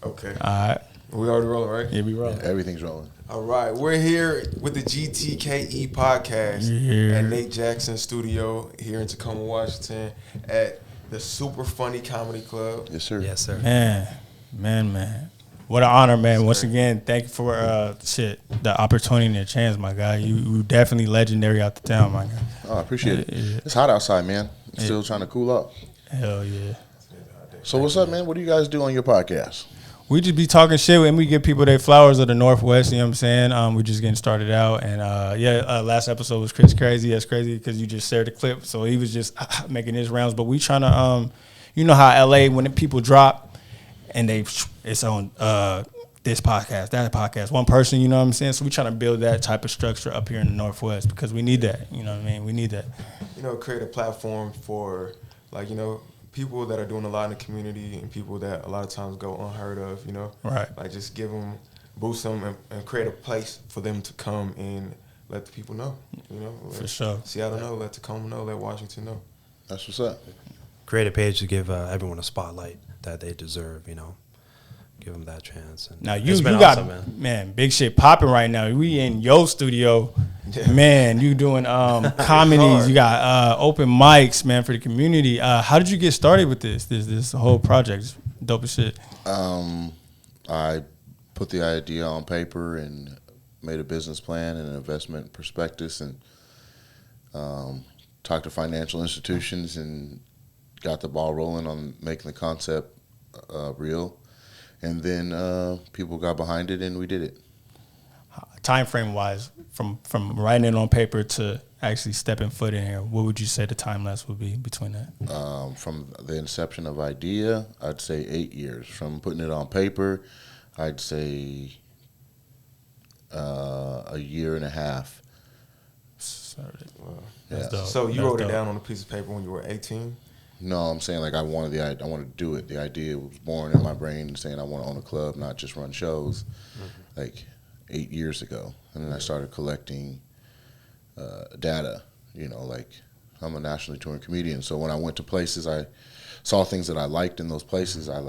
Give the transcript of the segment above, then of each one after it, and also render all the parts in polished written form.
Okay. All right. We already rolling, right? Yeah, we rolling. Everything's rolling. All right. We're here with the GTKE podcast at Nate Jackson Studio here in Tacoma, Washington at the Super Funny Comedy Club. Yes, sir. Yes, sir. Man. What an honor, man. Once again, thank you for the opportunity and the chance, my guy. You definitely legendary out the town, my guy. Oh, I appreciate it. Yeah. It's hot outside, man. Still trying to cool up. Hell yeah. So what's up, man? What do you guys do on your podcast? We just be talking shit and we give people their flowers of the Northwest, you know what I'm saying? We just getting started out. And, last episode was crazy. That's crazy because you just shared the clip. So he was just making his rounds. But we trying to, you know how L.A., when people drop and it's on this podcast, that podcast, one person, you know what I'm saying? So we trying to build that type of structure up here in the Northwest because we need that, you know what I mean? We need that. You know, create a platform for, like, you know, people that are doing a lot in the community and people that a lot of times go unheard of, you know? Right. Like, just give them, boost them, and create a place for them to come and let the people know, you know? For sure. Seattle know, let Tacoma know, let Washington know. That's what's up. Create a page to give everyone a spotlight that they deserve, you know? Give them that chance. And now, you awesome, got, man, big shit popping right now. We in your studio. Yeah. Man, you doing comedies. You got open mics, man, for the community. How did you get started with this whole project? It's dope as shit. I put the idea on paper and made a business plan and an investment prospectus and talked to financial institutions and got the ball rolling on making the concept real. And then people got behind it, and we did it. Time frame wise, from writing it on paper to actually stepping foot in here, what would you say the time lapse would be between that? From the inception of idea, I'd say 8 years. From putting it on paper, I'd say a year and a half. Wow. Yeah. So you wrote it down on a piece of paper when you were 18? No, I'm saying like I wanted to do it. The idea was born in my brain saying I want to own a club, not just run shows, like 8 years ago. And then I started collecting data, you know, like I'm a nationally touring comedian. So when I went to places, I saw things that I liked in those places. I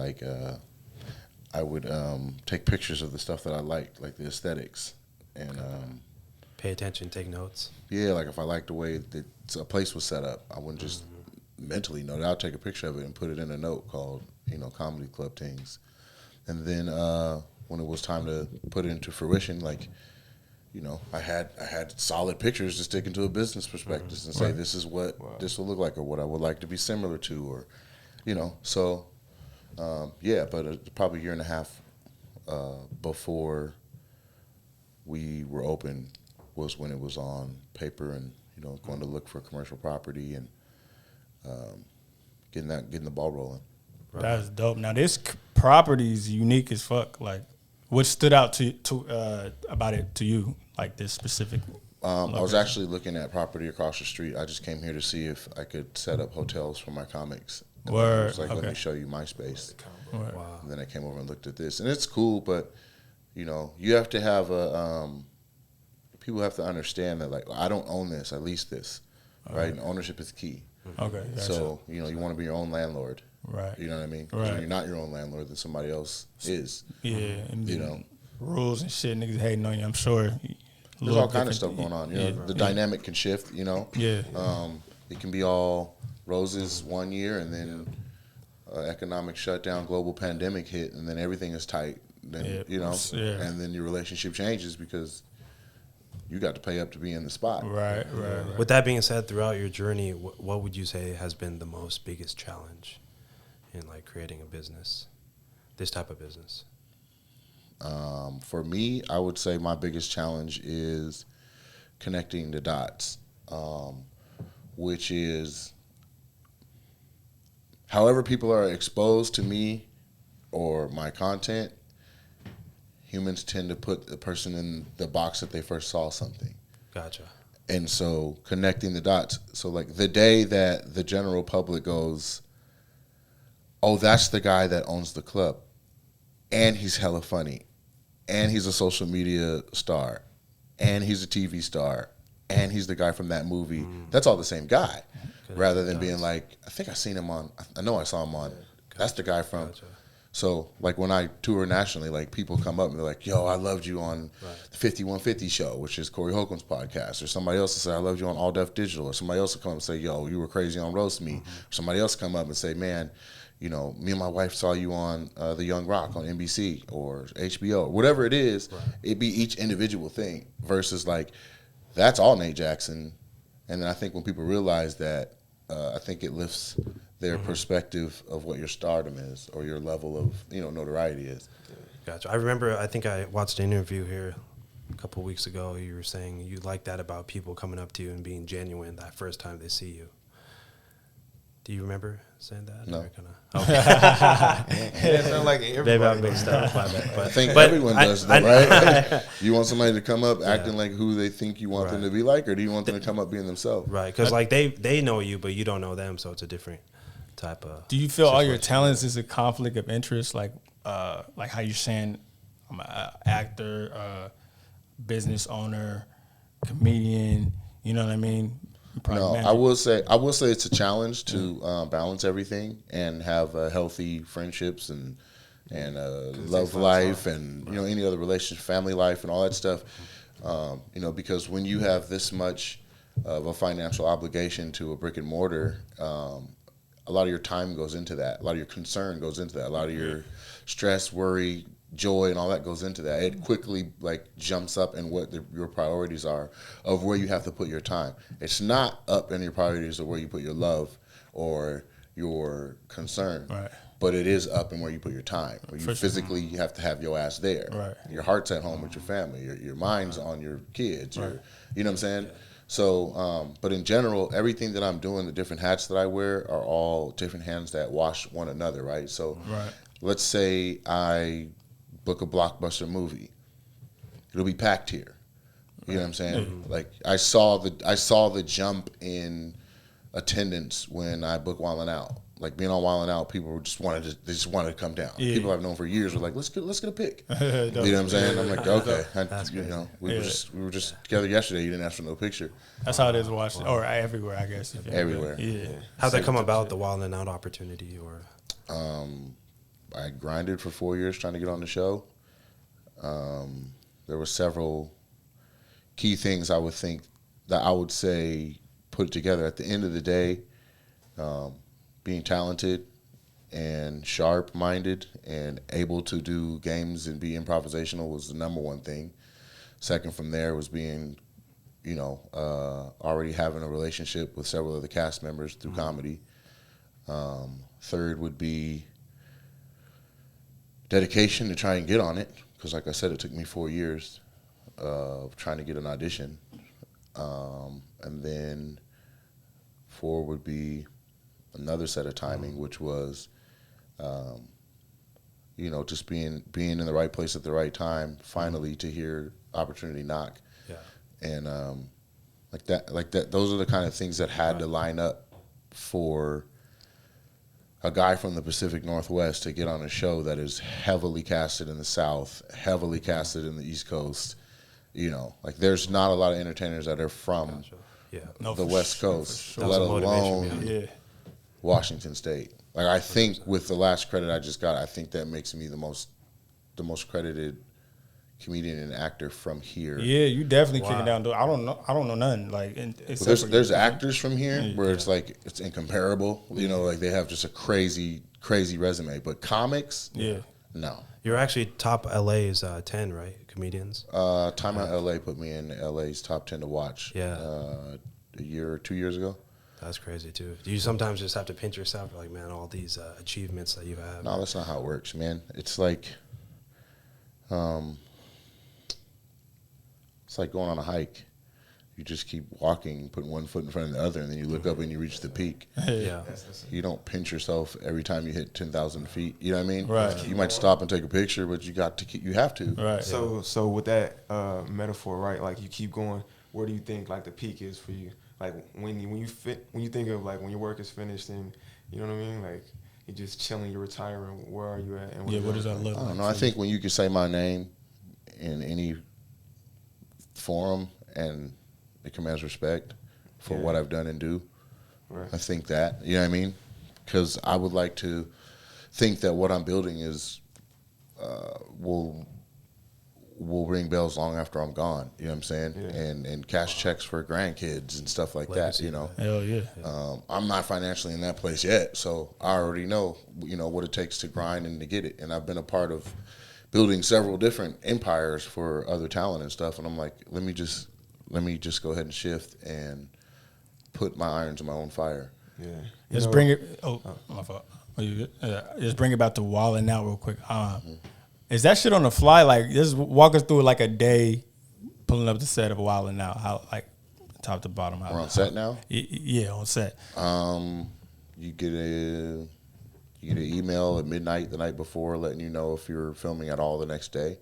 would take pictures of the stuff that I liked, like the aesthetics. And pay attention, take notes. Yeah, like if I liked the way that a place was set up, I wouldn't just mentally note it. I'll take a picture of it and put it in a note called, you know, Comedy Club Things. And then when it was time to put it into fruition, like, you know, I had solid pictures to stick into a business prospectus and say this is what this will look like or what I would like to be similar to, or, you know. So, but probably a year and a half before we were open was when it was on paper and, you know, going to look for commercial property and getting the ball rolling. Right. That's dope. Now this property is unique as fuck. Like, what stood out to about it to you? Like this specific. I was actually looking at property across the street. I just came here to see if I could set up hotels for my comics. And I was like, let me show you my space. Wow. And then I came over and looked at this, and it's cool, but you know, you have to have people have to understand that, like, I don't own this, I lease this, right? And ownership is key. Okay. Gotcha. So, you know, you want to be your own landlord. Right. You know what I mean? Right. When you're not your own landlord, then somebody else is. Yeah. And you know, rules and shit, niggas hating on you, I'm sure. There's all kind of stuff going on. You know, the dynamic can shift, you know? Yeah. It can be all roses one year, and then economic shutdown, global pandemic hit, and then everything is tight. Then, you know, and then your relationship changes because you got to pay up to be in the spot. Right. With that being said, throughout your journey, what would you say has been the most biggest challenge in like creating a business, this type of business? For me, I would say my biggest challenge is connecting the dots, which is however people are exposed to me or my content, humans tend to put the person in the box that they first saw something. Gotcha. And so connecting the dots. So like the day that the general public goes, oh, that's the guy that owns the club, and he's hella funny, and he's a social media star, and he's a TV star, and he's the guy from that movie. That's all the same guy. Rather than being like, I think I seen him on, I know I saw him on, that's the guy from, So, like, when I tour nationally, like, people come up and they're like, yo, I loved you on the 5150 show, which is Corey Holcomb's podcast. Or somebody else will say, I loved you on All Def Digital. Or somebody else will come up and say, yo, you were crazy on Roast Me. Or somebody else come up and say, man, you know, me and my wife saw you on The Young Rock on NBC or HBO. Whatever it is, it'd be each individual thing versus, like, that's all Nate Jackson. And then I think when people realize that, I think it lifts their perspective of what your stardom is or your level of, you know, notoriety is. Gotcha. I remember, I think I watched an interview here a couple of weeks ago. You were saying you like that about people coming up to you and being genuine that first time they see you. Do you remember saying that? No. It sounds like everybody. Maybe I mixed up. But I think everyone does that, right? Like, you want somebody to come up acting like who they think you want them to be like, or do you want them to come up being themselves? Right, because like they know you, but you don't know them, so it's a different type of. Do you feel all your talents is a conflict of interest, like how you're saying, I'm an actor, business owner, comedian? You know what I mean? No, I will say it's a challenge to balance everything and have healthy friendships and love life and you know any other relationship, family life, and all that stuff. You know, because when you have this much of a financial obligation to a brick and mortar, a lot of your time goes into that. A lot of your concern goes into that. A lot of your stress, worry, joy, and all that goes into that. It quickly like jumps up in what your priorities are of where you have to put your time. It's not up in your priorities of where you put your love or your concern, but it is up in where you put your time. Where you physically you have to have your ass there. Your heart's at home with your family. Your mind's on your kids. You know what I'm saying? So, but in general, everything that I'm doing, the different hats that I wear are all different hands that wash one another, right? So let's say I book a blockbuster movie. It'll be packed here. You know what I'm saying? Like I saw the jump in attendance when I booked Wildin' Out. Like being on Wildin' Out, people just wanted to come down. People I've known for years were like, let's get a pic. You know what I'm saying? I'm like, okay. You know, we were just together yesterday. You didn't ask for no picture. That's how it is watching, or everywhere, I guess. Everywhere. Yeah. How'd that come about, the Wildin' Out opportunity, or? I grinded for 4 years trying to get on the show. There were several key things I would think that I would say put it together. At the end of the day, being talented and sharp-minded and able to do games and be improvisational was the number one thing. Second from there was being, you know, already having a relationship with several of the cast members through comedy. Third would be dedication to try and get on it, because like I said, it took me 4 years of trying to get an audition. And then 4 would be another set of timing, which was, you know, just being in the right place at the right time, finally to hear opportunity knock. And like that, those are the kind of things that had to line up for a guy from the Pacific Northwest to get on a show that is heavily casted in the South, heavily casted in the East Coast. You know, like there's not a lot of entertainers that are from the West Coast, let alone Washington State. Like I think with the last credit I just got, I think that makes me the most credited comedian and actor from here. Yeah, you definitely kicking down doors. I don't know nothing. Like there's actors from here where it's like it's incomparable. You know, like they have just a crazy resume. But comics, no. You're actually top LA's 10, right? Comedians. Time Out LA put me in LA's top 10 to watch. A year or 2 years ago. That's crazy too. Do you sometimes just have to pinch yourself, like, man, all these achievements that you have? No, that's not how it works, man. It's like, it's like going on a hike. You just keep walking, putting one foot in front of the other, and then you look up and you reach the peak. You don't pinch yourself every time you hit 10,000 feet. You know what I mean? Right. You might stop and take a picture, but you have to. Right. So with that metaphor, right? Like you keep going. Where do you think like the peak is for you? Like when you think of like when your work is finished and you know what I mean, like you're just chilling, you're retiring. Where are you at? And what does that look like? I don't know. I think when you can say my name in any forum and it commands respect for what I've done and do. I think that, you know what I mean? Because I would like to think that what I'm building is will ring bells long after I'm gone. You know what I'm saying? Yeah. And cash checks for grandkids and stuff like Legacy, that. You know, Hell yeah. I'm not financially in that place yet, so I already know, what it takes to grind and to get it. And I've been a part of building several different empires for other talent and stuff. And I'm like, let me just go ahead and shift and put my irons in my own fire. Yeah. Just bring it. Oh, my fault. Oh, you good? Just bring it back to Wildin' Out real quick. Is that shit on the fly? Like, just walk us through like a day pulling up the set of Wildin' Out. How, like, top to bottom? We're on set now? Yeah, on set. You get an email at midnight the night before letting you know if you're filming at all the next day.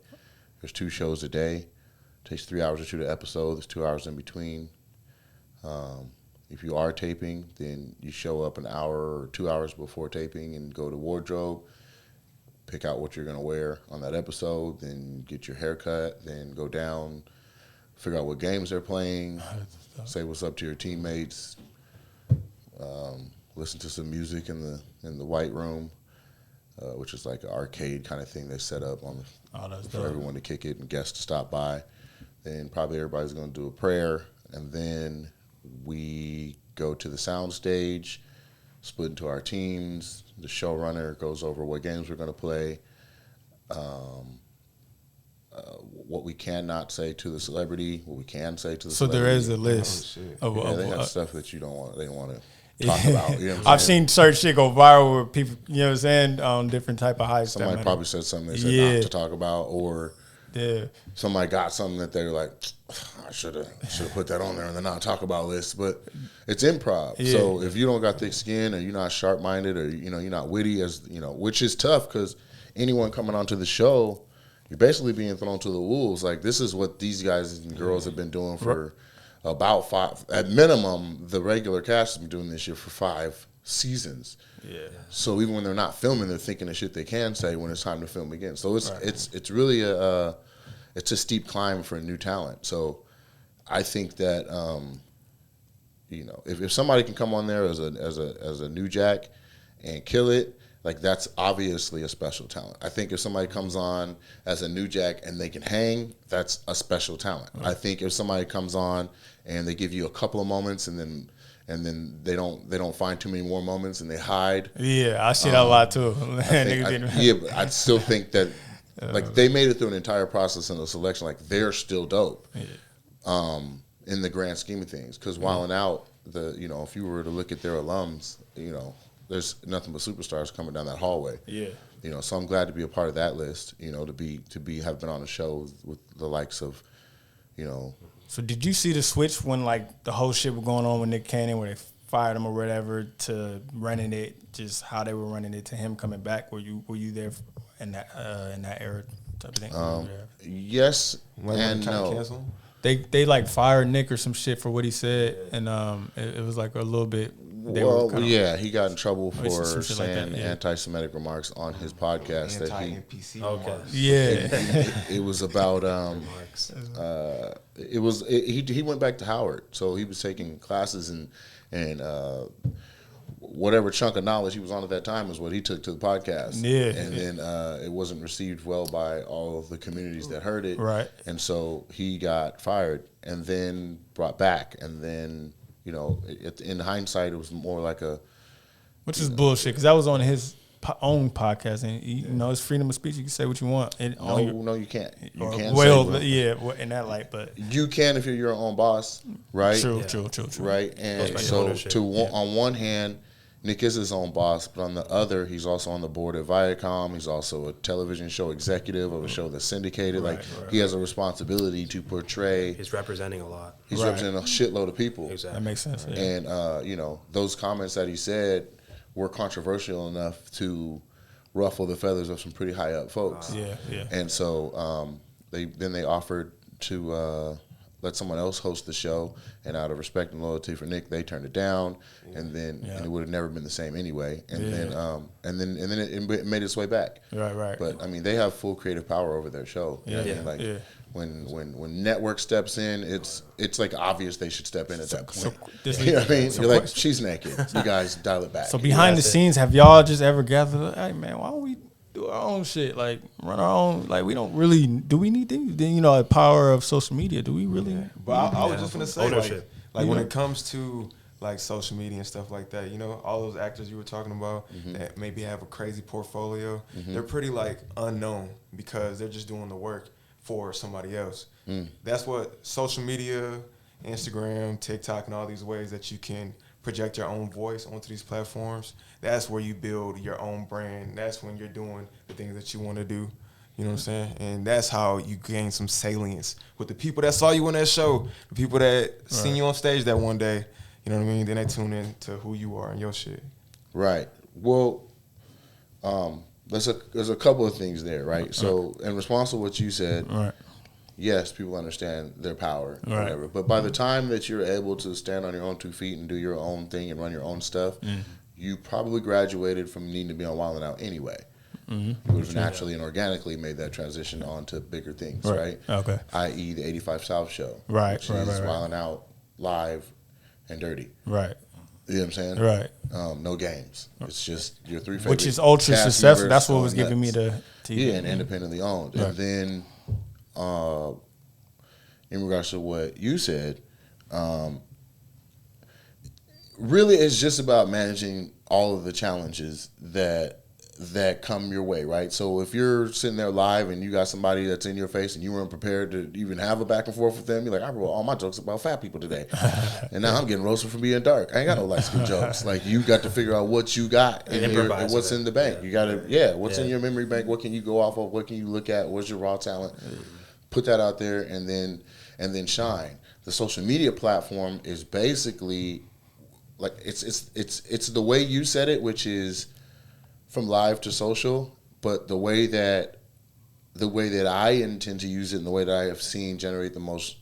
There's 2 shows a day. It takes 3 hours to shoot an episode. There's 2 hours in between. If you are taping, then you show up an hour or 2 hours before taping and go to wardrobe, pick out what you're going to wear on that episode, then get your haircut, then go down, figure out what games they're playing, say what's up to your teammates, listen to some music in the white room, which is like an arcade kind of thing they set up for everyone to kick it and guests to stop by. Then probably everybody's going to do a prayer, and then we go to the sound stage, split into our teams. The showrunner goes over what games we're going to play, what we cannot say to the celebrity, what we can say to the celebrity. So there is a list. They have stuff that they don't want to talk about. You know what I've seen certain shit go viral where people, you know what I'm saying, on different type of hype. Somebody probably said something they said not to talk about, or somebody got something that they're like, I should have put that on there and the not talk about list. But it's improv. Yeah. So if you don't got thick skin, or you're not sharp minded, or you're not witty, which is tough because anyone coming onto the show, you're basically being thrown to the wolves. Like, this is what these guys and girls have been doing for about 5. At minimum, the regular cast has been doing this shit for 5 seasons. Yeah. So even when they're not filming, they're thinking of shit they can say when it's time to film again. So it's really it's a steep climb for new talent. So I think that if somebody can come on there as a new jack and kill it, like, that's obviously a special talent. I think if somebody comes on as a new jack and they can hang, that's a special talent. Right. I think if somebody comes on and they give you a couple of moments and then they don't find too many more moments and they hide. Yeah, I see that a lot too. But I still think that like, they made it through an entire process in the selection. Like, they're still dope in the grand scheme of things. Because Wildin' Out, if you were to look at their alums, there's nothing but superstars coming down that hallway. Yeah. So I'm glad to be a part of that list. To have been on a show with the likes of, So did you see the switch when, like, the whole shit was going on with Nick Cannon, where they fired him or whatever, to running it, just how they were running it, to him coming back? Were you there in that era type of thing? Yes and no. They like fired Nick or some shit for what he said, and it was like a little bit. He got in trouble for saying anti-Semitic remarks on his podcast. Anti-NPC remarks. It was about he went back to Howard, so he was taking classes and whatever chunk of knowledge he was on at that time is what he took to the podcast. Yeah. And then it wasn't received well by all of the communities that heard it. Right. And so he got fired and then brought back, and then. In hindsight, it was more like which is bullshit, because that was on his own podcast, and it's freedom of speech. You can say what you want. No, you can't. You can't. In that light, but you can if you're your own boss, right? True. Right, and so on one hand, Nick is his own boss, but on the other, he's also on the board at Viacom. He's also a television show executive of a show that's syndicated. He has a responsibility to portray. He's representing a lot. He's representing a shitload of people. Exactly. That makes sense. Yeah. And those comments that he said were controversial enough to ruffle the feathers of some pretty high up folks. Yeah. And so they offered to let someone else host the show, and out of respect and loyalty for Nick, they turned it down, and then and it would have never been the same anyway. And then it made its way back. Right. But I mean, they have full creative power over their show. You know what I mean? When network steps in, it's like obvious they should step in at that point. You know what I mean? You're like, she's naked. You guys dial it back. So behind the scenes, have y'all just ever gathered? Hey man, why don't we do our own shit? Like run our own. Like we don't really. Do we need to? Then the power of social media. Do we really? Yeah. But I was just gonna say, ownership. like when it comes to like social media and stuff like that, all those actors you were talking about that maybe have a crazy portfolio, they're pretty like unknown because they're just doing the work for somebody else. That's what social media, Instagram, TikTok, and all these ways that you can project your own voice onto these platforms. That's where you build your own brand. That's when you're doing the things that you want to do. You know what I'm saying? And that's how you gain some salience with the people that saw you on that show, the people that seen you on stage that one day. You know what I mean? Then they tune in to who you are and your shit. Right. Well, there's a couple of things there, right? So in response to what you said, yes, people understand their power or whatever. But by the time that you're able to stand on your own 2 feet and do your own thing and run your own stuff, you probably graduated from needing to be on Wild 'N Out anyway. You would have naturally and organically made that transition on to bigger things, right? Okay. I.e. the 85 South show. Right, Which right, is right. Wild 'N Out, live, and dirty. Right. You know what I'm saying? Right. No games. It's just your three favorite. Which is ultra cast successful. members That's what going was giving me nuts. the TV. Yeah, and independently owned. Right. And then in regards to what you said, really it's just about managing all of the challenges that come your way, right? So if you're sitting there live and you got somebody that's in your face and you weren't prepared to even have a back and forth with them, you're like, I wrote all my jokes about fat people today. And now I'm getting roasted for being dark. I ain't got no light skin jokes. Like, you got to figure out what you got in here and what's in the bank. You got to, what's in your memory bank? What can you go off of? What can you look at? What's your raw talent? Put that out there and then shine. The social media platform is basically like it's the way you said it, which is from live to social, but the way that I intend to use it and the way that I have seen generate the most,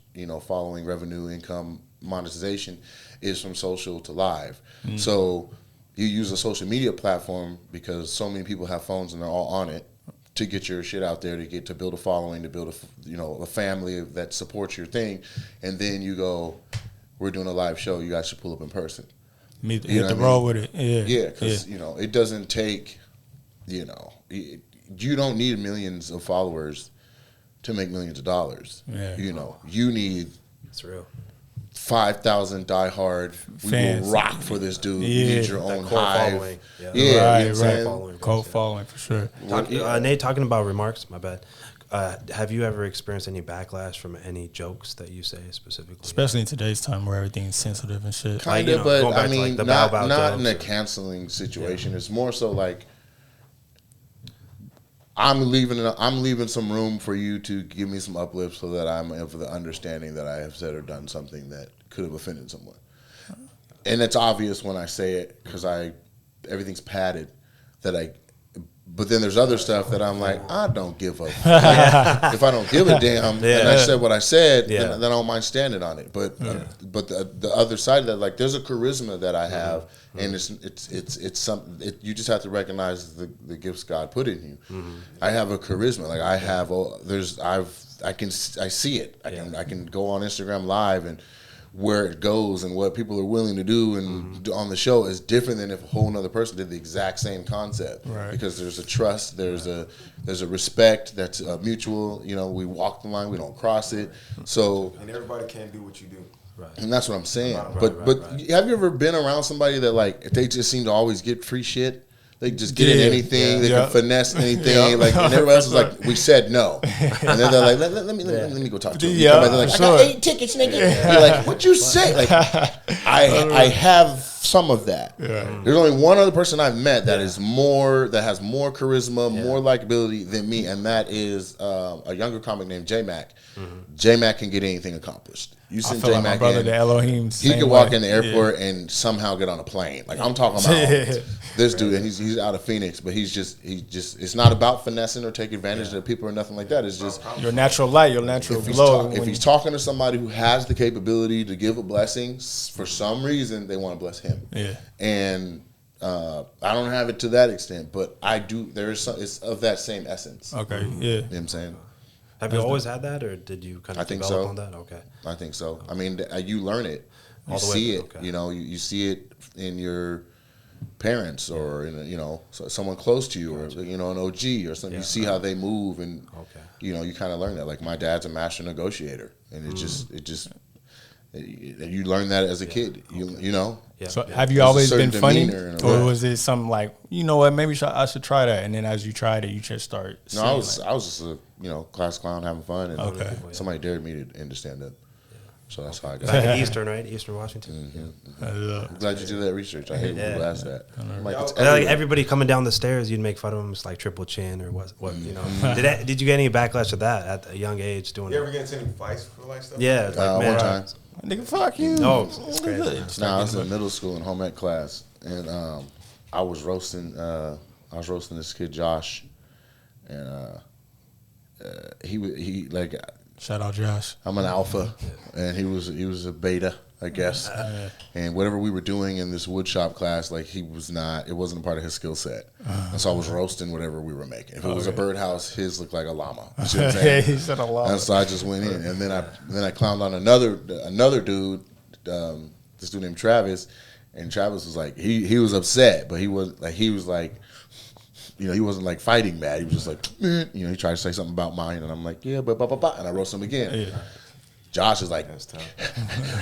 following, revenue, income, monetization is from social to live. So you use a social media platform because so many people have phones and they're all on it to get your shit out there, to build a following, to build a family that supports your thing. And then you go, we're doing a live show, you guys should pull up in person. Hit the road with it. Yeah, because it doesn't take, you don't need millions of followers to make millions of dollars. Yeah. You need It's real. 5,000 diehard fans. We will rock for this dude. You need your own hive. Following. Right. Cult following for sure. Nate, talking about remarks, my bad. Have you ever experienced any backlash from any jokes that you say specifically? Especially in today's time where everything's sensitive and shit. Kind of, but I mean, like the not bow in a jokes. canceling situation. It's more so like, I'm leaving some room for you to give me some uplift so that I'm of the understanding that I have said or done something that could have offended someone. And it's obvious when I say it because everything's padded but then there's other stuff that I'm like, I don't give a fuck. If I don't give a damn and I said what I said, then I don't mind standing on it. But the other side of that, like, there's a charisma that I have, and it's something. You just have to recognize the gifts God put in you. I have a charisma. Like, I see it. I can go on Instagram Live and where it goes and what people are willing to do and on the show is different than if a whole nother person did the exact same concept. Right. Because there's a trust, there's a respect that's mutual. We walk the line, we don't cross it. So, and everybody can't do what you do. Right. And that's what I'm saying. But have you ever been around somebody that, like, they just seem to always get free shit? They just get in anything. They can finesse anything. Like, and everybody else is like, we said no. And then they're like, let me go talk to him. Yeah, they're like, I got 8 tickets, nigga. You're like, what'd you say? Like, I have some of that. Yeah. There's only one other person I've met that has more charisma, more likability than me, and that is a younger comic named J-Mac. J-Mac can get anything accomplished. You I send feel J like my Mac brother, in, the Elohim. he could walk in the airport and somehow get on a plane. Like I'm talking about this dude, and he's out of Phoenix, but he's just it's not about finessing or taking advantage of people or nothing like that. It's just Your natural light, your natural glow. if he's talking to somebody who has the capability to give a blessing, for some reason they want to bless him. Yeah. And I don't have it to that extent, but I do. There is some. It's of that same essence. Okay, yeah. You know what I'm saying? Have you always had that, or did you kind of develop on that? Okay. I think so. I mean, you learn it. You All the way, see it. okay. You know, you see it in your parents or in someone close to you or an OG or something. Yeah. You see how they move and Okay. you kind of learn that. Like my dad's a master negotiator, and you learn that as a kid. You know. Yeah. So yeah. have you There's a always been certain funny, demeanor in a or way. was it something like, you know what, maybe I should try that, and then as you tried it, you just start. No, I was just a class clown having fun, and Okay. somebody dared me to stand up. So that's how I got Back it. in Eastern, right? Eastern Washington. I'm glad you did that research. I hate when people ask that. I'm like, it's And like everywhere. everybody coming down the stairs, you'd make fun of them. It's like triple chin or what you know. Did you get any backlash to that at a young age doing You it? ever get into any fights for like stuff? Yeah, it's like, man, One time. Nigga, fuck you. No, it's crazy. I was in middle school in home ec class, and I was roasting this kid Josh, and he like Shout out Josh. I'm an alpha, and he was a beta, I guess. And whatever we were doing in this woodshop class, like it wasn't a part of his skill set. And so I was roasting whatever we were making. If it was a birdhouse, his looked like a llama. You see what I'm saying? He said a lot. And so I just went in, and then I clowned on another dude, this dude named Travis, and Travis was like he was upset, but he wasn't like fighting mad. He was just like, he tried to say something about mine, and I'm like, yeah, but and I roast him again. Yeah. Josh is like, That's tough.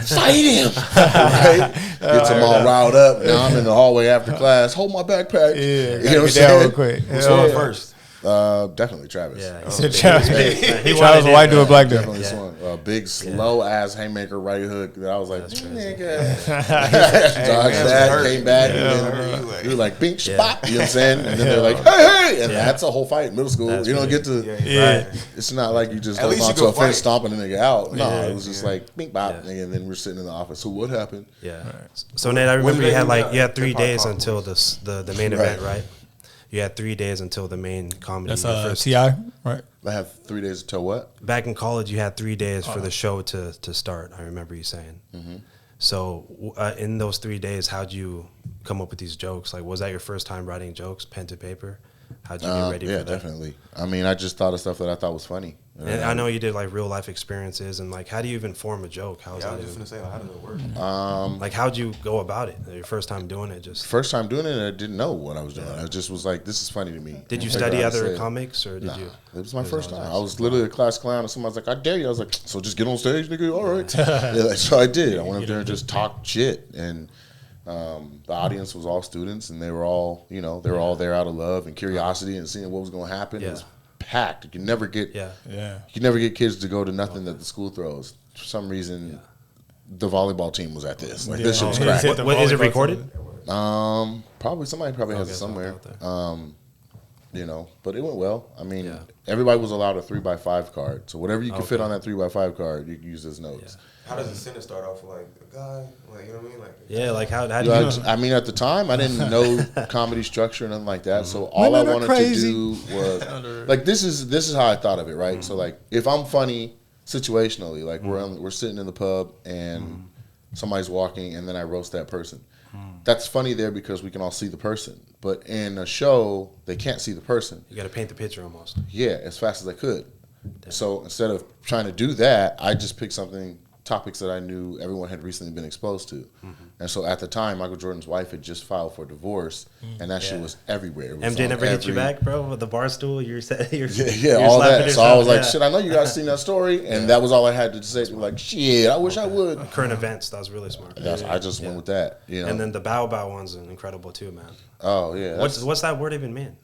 fight him, right? Gets him all riled up. Now I'm in the hallway after class. Hold my backpack. Yeah, You know what I'm real saying? quick. Who's Yeah. going first? Definitely Travis. Yeah, He said Travis. He Travis wanted white it, dude, black dude. Definitely swung. A big, slow-ass haymaker right hook that I was like, nigga. Dodged that, came back, and then you were like, bink, spot. You know what I'm saying? And then they're like, hey! And that's a whole fight in middle school. That's you don't get to... Yeah. It's not like you just At hold least on you to go a fence, fight. stomping a nigga out. No, Yeah. it was just like, bink, bop. Yeah. And then we're sitting in the office. So what happened? Yeah. So Nate, I remember did you had they do you had that? 3 Hip-hop days conference. until the main event, right? You had 3 days until the main comedy. That's your first- T.I., right? I have 3 days until what? Back in college, you had 3 days for the show to start. I remember you saying. Mm-hmm. So in those 3 days, how'd you come up with these jokes? Like, was that your first time writing jokes, pen to paper? How'd you get ready Yeah, for that? definitely. I mean, I just thought of stuff that I thought was funny. And I know you did like real life experiences, and like, how do you even form a joke? How's Yeah, I that? was just Even, gonna say, like, how does it work? like, how'd you go about it? Your first time doing it, just First time doing it, I didn't know what I was doing. I just was like, this is funny to me. did you Like, study I other said, comics, or did Nah, you? it was my first time. always I was literally a class clown, and somebody was like, I dare you. I was like, so just get on stage, nigga. All right. Yeah, so I did. I went up there and just talked shit. And the audience was all students, and they were all, all there out of love and curiosity and seeing what was going to happen. Yeah. It was packed. You can never get Yeah. Yeah. you can never get kids to go to nothing that the school throws. For some reason, the volleyball team was at this. Like, this shit was Yeah. crack. Hit the What, is it volleyball recorded? Probably somebody has Okay, it so somewhere. out there. But it went well. I mean, Yeah. everybody was allowed a 3x5 card, so whatever you could fit Okay. on that 3x5 card, you could use as notes. How does the sentence start off with like a guy? Like, you know what I mean? Like, Yeah, like how do Yeah, you? I mean, at the time, I didn't know comedy structure or nothing like that. So all Women I are wanted crazy. to do was like this is how I thought of it, right? So like if I'm funny situationally, like we're sitting in the pub and somebody's walking, and then I roast that person. That's funny there because we can all see the person. But in a show, they can't see the person. You got to paint the picture almost. Yeah, as fast as I could. So instead of trying to do that, I just picked topics that I knew everyone had recently been exposed to. And so at the time, Michael Jordan's wife had just filed for divorce, and that shit was everywhere. It was MJ on never hit you every- back, bro, with the bar stool. You're Yeah, all that. So I was like, shit, I know you guys seen that story, and that was all I had to say. Like, shit, I wish I would. Current events. That was really smart. I just went with that, And then the bow bow one's incredible too, man. Oh yeah, What's that word even mean?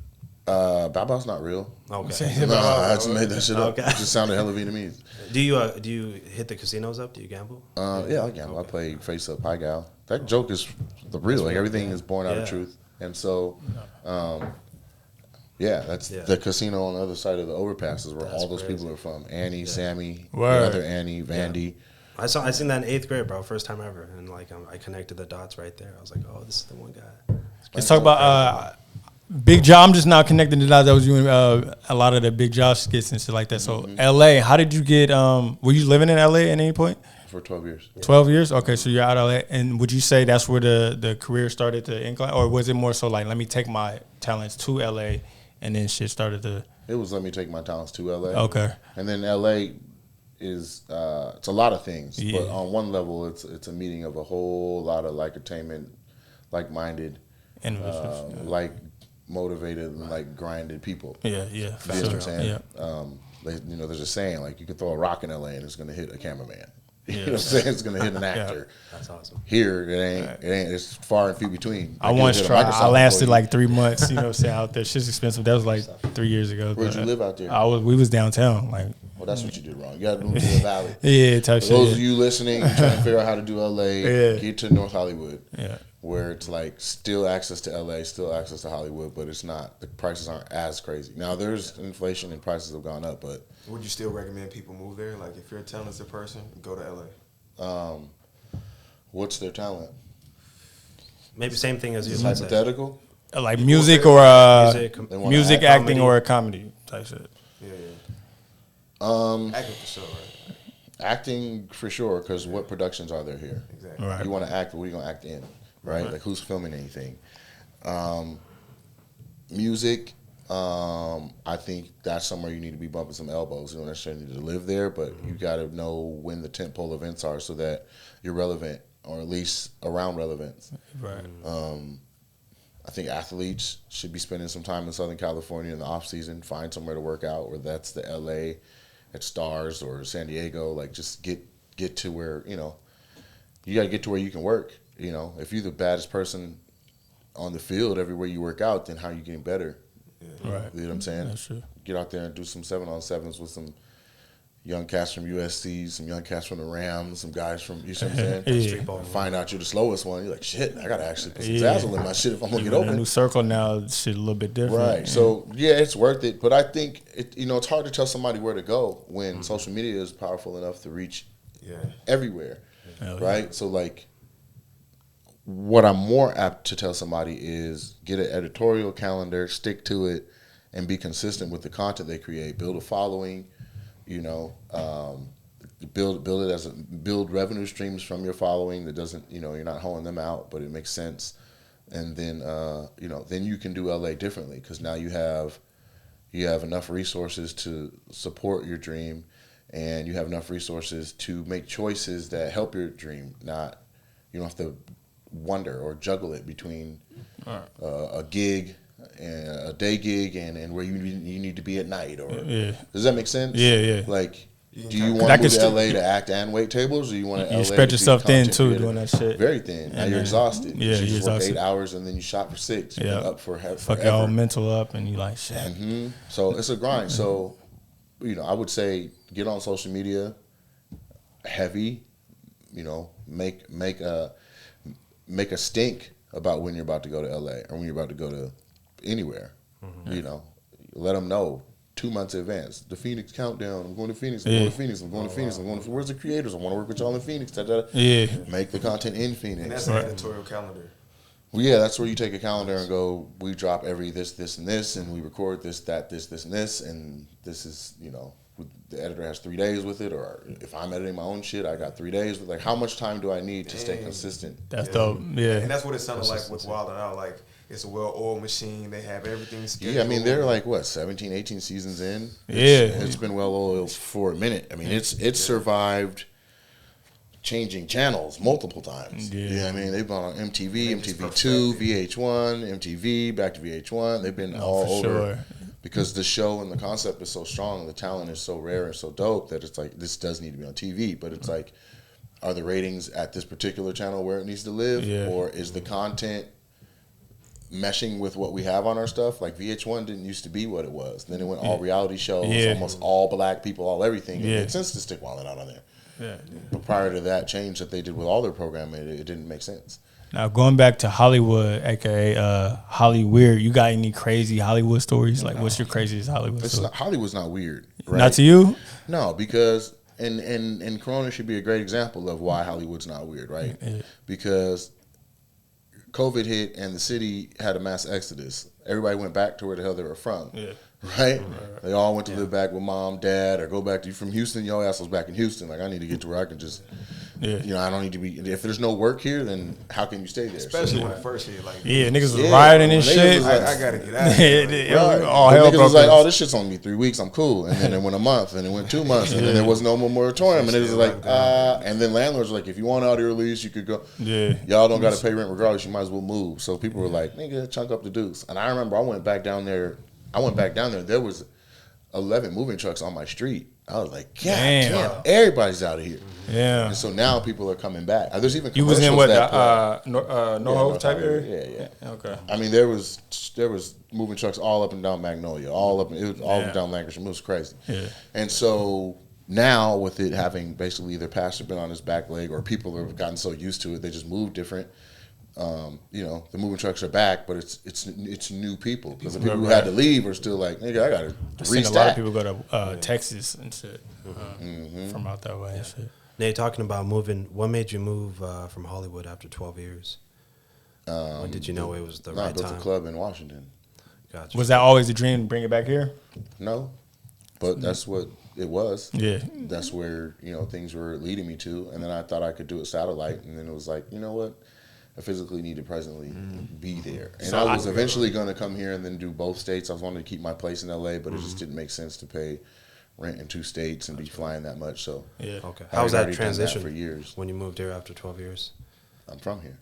Bow Bow's not real. Okay. No, I just made that shit up. Okay. It just sounded hella Vietnamese. Do you hit the casinos up? Do you gamble? Yeah, I gamble. I play face up, high gal. That joke is the real. Like everything is born out of Yeah. truth, and so, that's the casino on the other side of the overpass is where all those crazy. people are from. Annie, Sammy, the Word. other Annie, Vandy. I seen that in 8th grade, bro. First time ever, and like I connected the dots right there. I was like, oh, this is the one guy. Let's talk about Big Jaw. I'm just now connecting the dots. That was doing a lot of the Big Jaw skits and shit like that. So L.A. How did you get? Were you living in L.A. at any point? For 12 years. 12 years? Okay, so you're out of L.A. And would you say that's where the career started to incline? Or was it more so like, let me take my talents to L.A. and then shit started to... It was let me take my talents to L.A. Okay. And then L.A. is, it's a lot of things. Yeah. But on one level, it's a meeting of a whole lot of like-attainment, like-minded, Individuals. like motivated and like grinded people. Yeah. You know what I'm saying? Yeah. There's a saying, like, you can throw a rock in LA and it's going to hit a cameraman. You Yeah. know what I'm saying? It's going to hit an actor. That's awesome. Here, it ain't. It's far and few between. I once tried. I lasted like 3 months. You know what I'm saying? Out there, shit's expensive. That was like 3 years ago. Where'd you live out there? We was downtown. Like, Well, that's what you did wrong. You got to move to the valley. yeah, type For shit. those of you listening, trying to figure out how to do LA, Yeah. get to North Hollywood. Yeah. Where it's like still access to LA, still access to Hollywood, but it's not, the prices aren't as crazy. Now there's inflation and prices have gone up, but Would you still recommend people move there? Like, if you're a talented person, go to LA. what's their talent? Maybe same thing as you Is it said. hypothetical? Like music or Music, They wanna music, act, acting, comedy. or a comedy type shit. Yeah. Acting for sure, right? Acting for sure, because what productions are there here? Exactly. Right. You want to act, but what are you going to act in? Right? Like, who's filming anything? Music, I think that's somewhere you need to be bumping some elbows. You don't necessarily need to live there, but you got to know when the tentpole events are so that you're relevant, or at least around relevance. Right. I think athletes should be spending some time in Southern California in the off season, find somewhere to work out, whether that's the LA at Stars or San Diego. Like, just get to where, you got to get to where you can work. If you're the baddest person on the field everywhere you work out, then how are you getting better? Right. You know what I'm saying? That's true. Get out there and do some 7-on-7s with some young cats from USC, some young cats from the Rams, some guys from, you see what I'm saying? Yeah. Street ball. Find out you're the slowest one. You're like, shit, I got to actually put some Yeah. dazzle in my shit if I'm going to You get in a open. new circle now, shit a little bit different. Right. So, yeah, it's worth it. But I think, it's hard to tell somebody where to go when social media is powerful enough to reach everywhere. Hell yeah. Right? So, like, what I'm more apt to tell somebody is get an editorial calendar, stick to it, and be consistent with the content they create. Build a following, build revenue streams from your following that doesn't, you're not hoeing them out, but it makes sense. And then, then you can do LA differently, because now you have enough resources to support your dream, and you have enough resources to make choices that help your dream. You don't have to wonder or juggle it between a gig and a day gig and where you need to be at night. Or does that make sense? Yeah. Like, do you That want to could move to still- LA to act and wait tables, or you want to You LA spread to be yourself thin content too, creator? doing that shit. Very thin. Now And you're then- exhausted. Yeah, you you're just work exhausted. 8 hours and then you shot for 6. You've been up for Fuck forever. your mental up, and you like shit. So it's a grind. So, I would say get on social media heavy. Make a stink about when you're about to go to LA or when you're about to go to anywhere. Let them know 2 months in advance. The Phoenix countdown. I'm going to Phoenix. I'm going to Phoenix. I'm going to Phoenix. I'm going to. Where's the creators? I want to work with y'all in Phoenix. Yeah. Make the content in Phoenix. And that's an editorial calendar. Well, yeah, that's where you take a calendar and go, we drop every this, and this, and we record this, that, this, and this, and this is, the editor has 3 days with it, or if I'm editing my own shit, I got 3 days. Like, how much time do I need to stay consistent? That's dope. Yeah. And that's what it sounded like with Wild 'N Out. Like, it's a well-oiled machine. They have everything scheduled. Yeah, I mean, they're like, 17, 18 seasons in? Yeah. It's been well-oiled for a minute. I mean, it's survived changing channels multiple times. Yeah. I mean, they've been on MTV, MTV2, VH1, MTV, back to VH1. They've been all for over. sure. Because the show and the concept is so strong, the talent is so rare and so dope that it's like, this does need to be on TV. But it's like, are the ratings at this particular channel where it needs to live? Yeah. Or is the content meshing with what we have on our stuff? Like, VH1 didn't used to be what it was. Then it went all reality shows, almost all black people, all everything. It made sense to stick Wild 'N Out on there. Yeah. But prior to that change that they did with all their programming, it didn't make sense. Now going back to Hollywood, aka Hollyweird, you got any crazy Hollywood stories? Like, what's your craziest Hollywood story? Hollywood's not weird, right? Not to you? No, because and Corona should be a great example of why Hollywood's not weird, right? Because COVID hit and the city had a mass exodus. Everybody went back to where the hell they were from. Yeah. Right? They all went to live back with mom, dad, or go back to, you from Houston, your ass was back in Houston. Like, I need to get to where I can just, you know, I don't need to be, if there's no work here, then how can you stay there? Especially when it first hit, like, niggas was rioting and niggas shit. was like, I gotta get out of here. Right. All hell Niggas broke was like, loose. oh, this shit's only 3 weeks, I'm cool. And then it went a month, and it went 2 months, and then there was no more moratorium. And it was like, and then landlords were like, if you want out of your lease, you could go. Yeah. Y'all don't got to pay rent regardless, you might as well move. So people were like, nigga, chunk up the deuce. And I remember I went back down there, there was 11 moving trucks on my street. I was like, God damn, everybody's out of here. Yeah. And so now people are coming back. There's even You was in commercials what, that NoHo type area? Yeah. Okay. I mean, there was moving trucks all up and down Magnolia, all up and down Lancashire. It was crazy. Yeah. And so now with it having basically either pastor been on his back leg or people have gotten so used to it, they just move different. You know, the moving trucks are back, but it's new people because the people who had to leave are still like, nigga, I got to I've seen a lot of people go to Texas and shit from out that way and shit. Nate, talking about moving, what made you move from Hollywood after 12 years? When did you know it was the right I built time? a club in Washington. Gotcha. Was that always the dream to bring it back here? No, but that's what it was. Yeah. That's where, you know, things were leading me to. And then I thought I could do it satellite. And then it was like, you know what? I physically need to presently be there. And I was eventually going to come here and then do both states. I was wanting to keep my place in LA, but it just didn't make sense to pay rent in 2 states and be flying that much. So okay. How was that transition for years when you moved here after 12 years? I'm from here.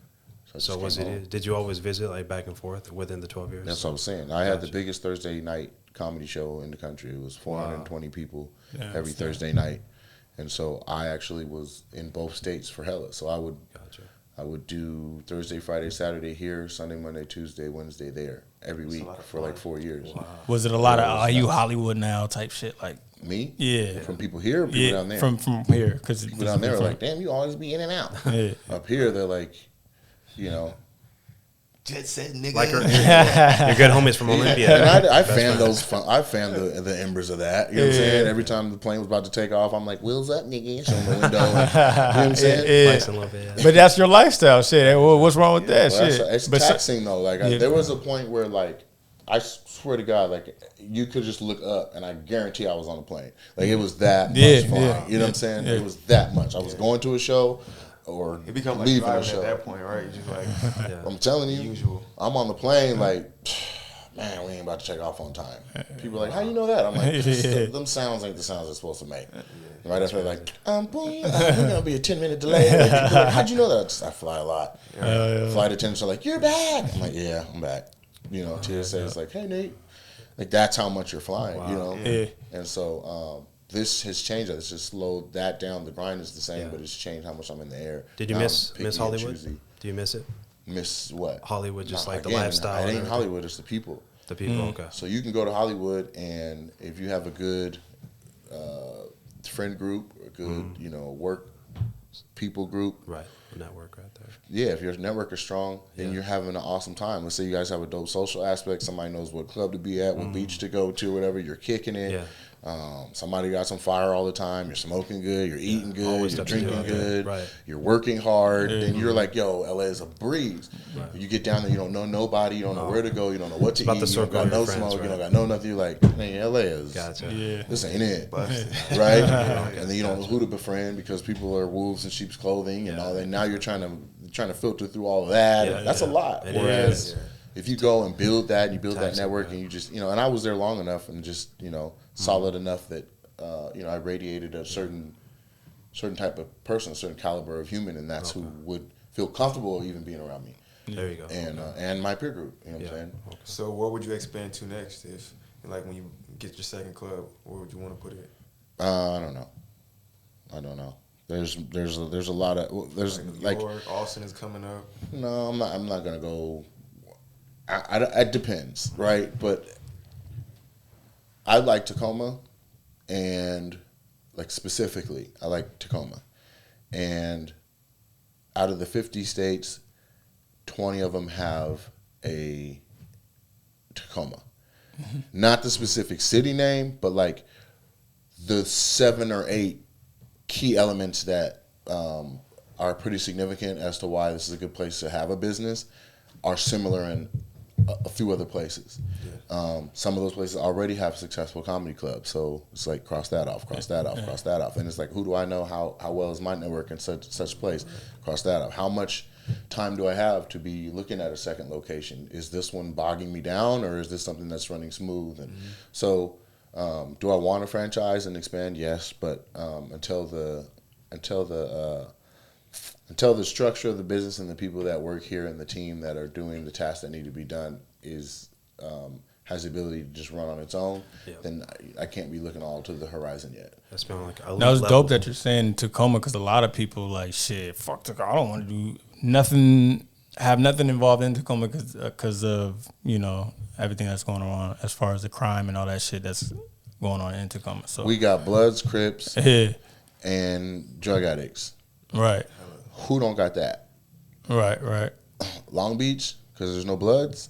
So was it? Did you always visit like back and forth within the 12 years? That's what I was saying. I had the biggest Thursday night comedy show in the country. It was 420 people every Thursday night. And so I actually was in both states for hella. So I would do Thursday, Friday, Saturday here, Sunday, Monday, Tuesday, Wednesday there every week for like 4 years. Wow. Was it a lot of "Are you Hollywood now" type shit? Like me? Yeah. From people here, or people down there. From here, because people down there are like, damn, you always be in and out. Up here, they're like, you know, jet set nigga. Like your good homies from Olympia. And I fanned I fanned the embers of that. You know what I'm saying? Every time the plane was about to take off, I'm like, wheels up, nigga. Show the window. You know what I'm saying? Nice and love it. But that's your lifestyle, shit. What's wrong with that shit? It's taxing though. Like there was a point where, like, I swear to God, like, you could just look up and I guarantee I was on a plane. Like, it was that much flying. You know what I'm saying? It was that much. I was going to a show. Or it becomes like leaving driving a show. at that point, right? You're just like, I'm telling you, usual. I'm on the plane like, man, we ain't about to take off on time. People are like, how you know that? I'm like, them sounds ain't the sounds they're supposed to make. Right after like, boom, we're gonna be a 10-minute delay. Like, people are like, how'd you know that? I fly a lot. Flight attendants are like, you're back. I'm like, yeah, I'm back. You know, TSA is like, hey Nate, like that's how much you're flying. You know, and so. This has changed. It's just slowed that down. The grind is the same, but it's changed how much I'm in the air. Did you miss Hollywood? Do you miss it? Miss what? Hollywood, just like the lifestyle. It ain't Hollywood. It's the people. The people. Okay. So you can go to Hollywood, and if you have a good friend group, a good work people group, right? A network right there. Yeah, if your network is strong, then you're having an awesome time. Let's say you guys have a dope social aspect. Somebody knows what club to be at, what beach to go to, whatever. You're kicking it. Yeah. Somebody got some fire all the time. You're smoking good. You're eating good. You're drinking good. Right. You're working hard. Then you're like, yo, LA is a breeze. Right. You get down there, you don't know nobody. You don't know where to go. You don't know what to eat. You don't got no smoke. Right. You don't got no nothing. You're like, man, LA is. Gotcha. This ain't it. Right. And then you don't know who to befriend because people are wolves in sheep's clothing and all that. Now you're trying to filter through all of that. That's a lot. Whereas if you go and build that, and you build that network, and you just, and I was there long enough and just, solid enough that, I radiated a certain type of person, a certain caliber of human, and that's who would feel comfortable even being around me. There you go. And my peer group, you know what I'm saying? Okay. So where would you expand to next if, like, when you get your second club, where would you want to put it? I don't know. There's a lot of like New York, Austin is coming up. No, I'm not gonna go. It depends, right? But I like Tacoma, and like specifically, I like Tacoma, and out of the 50 states, 20 of them have a Tacoma. Not the specific city name, but like the 7 or 8 key elements that are pretty significant as to why this is a good place to have a business are similar in a few other places. Some of those places already have successful comedy clubs, so it's like cross that off, cross that off, cross that off, and it's like, who do I know? How well is my network in such place? Cross that off. How much time do I have to be looking at a second location? Is this one bogging me down, or is this something that's running smooth? And so, do I want to franchise and expand? Yes, but until the structure of the business and the people that work here and the team that are doing the tasks that need to be done has the ability to just run on its own, then I can't be looking all to the horizon yet. That's been like a That was dope that you're saying Tacoma, because a lot of people like, shit, fuck Tacoma. I don't want to do nothing, have nothing involved in Tacoma because of, you know, everything that's going on as far as the crime and all that shit that's going on in Tacoma. So we got Bloods, Crips, and drug addicts. Right. Who don't got that? Right. Long Beach, because there's no Bloods.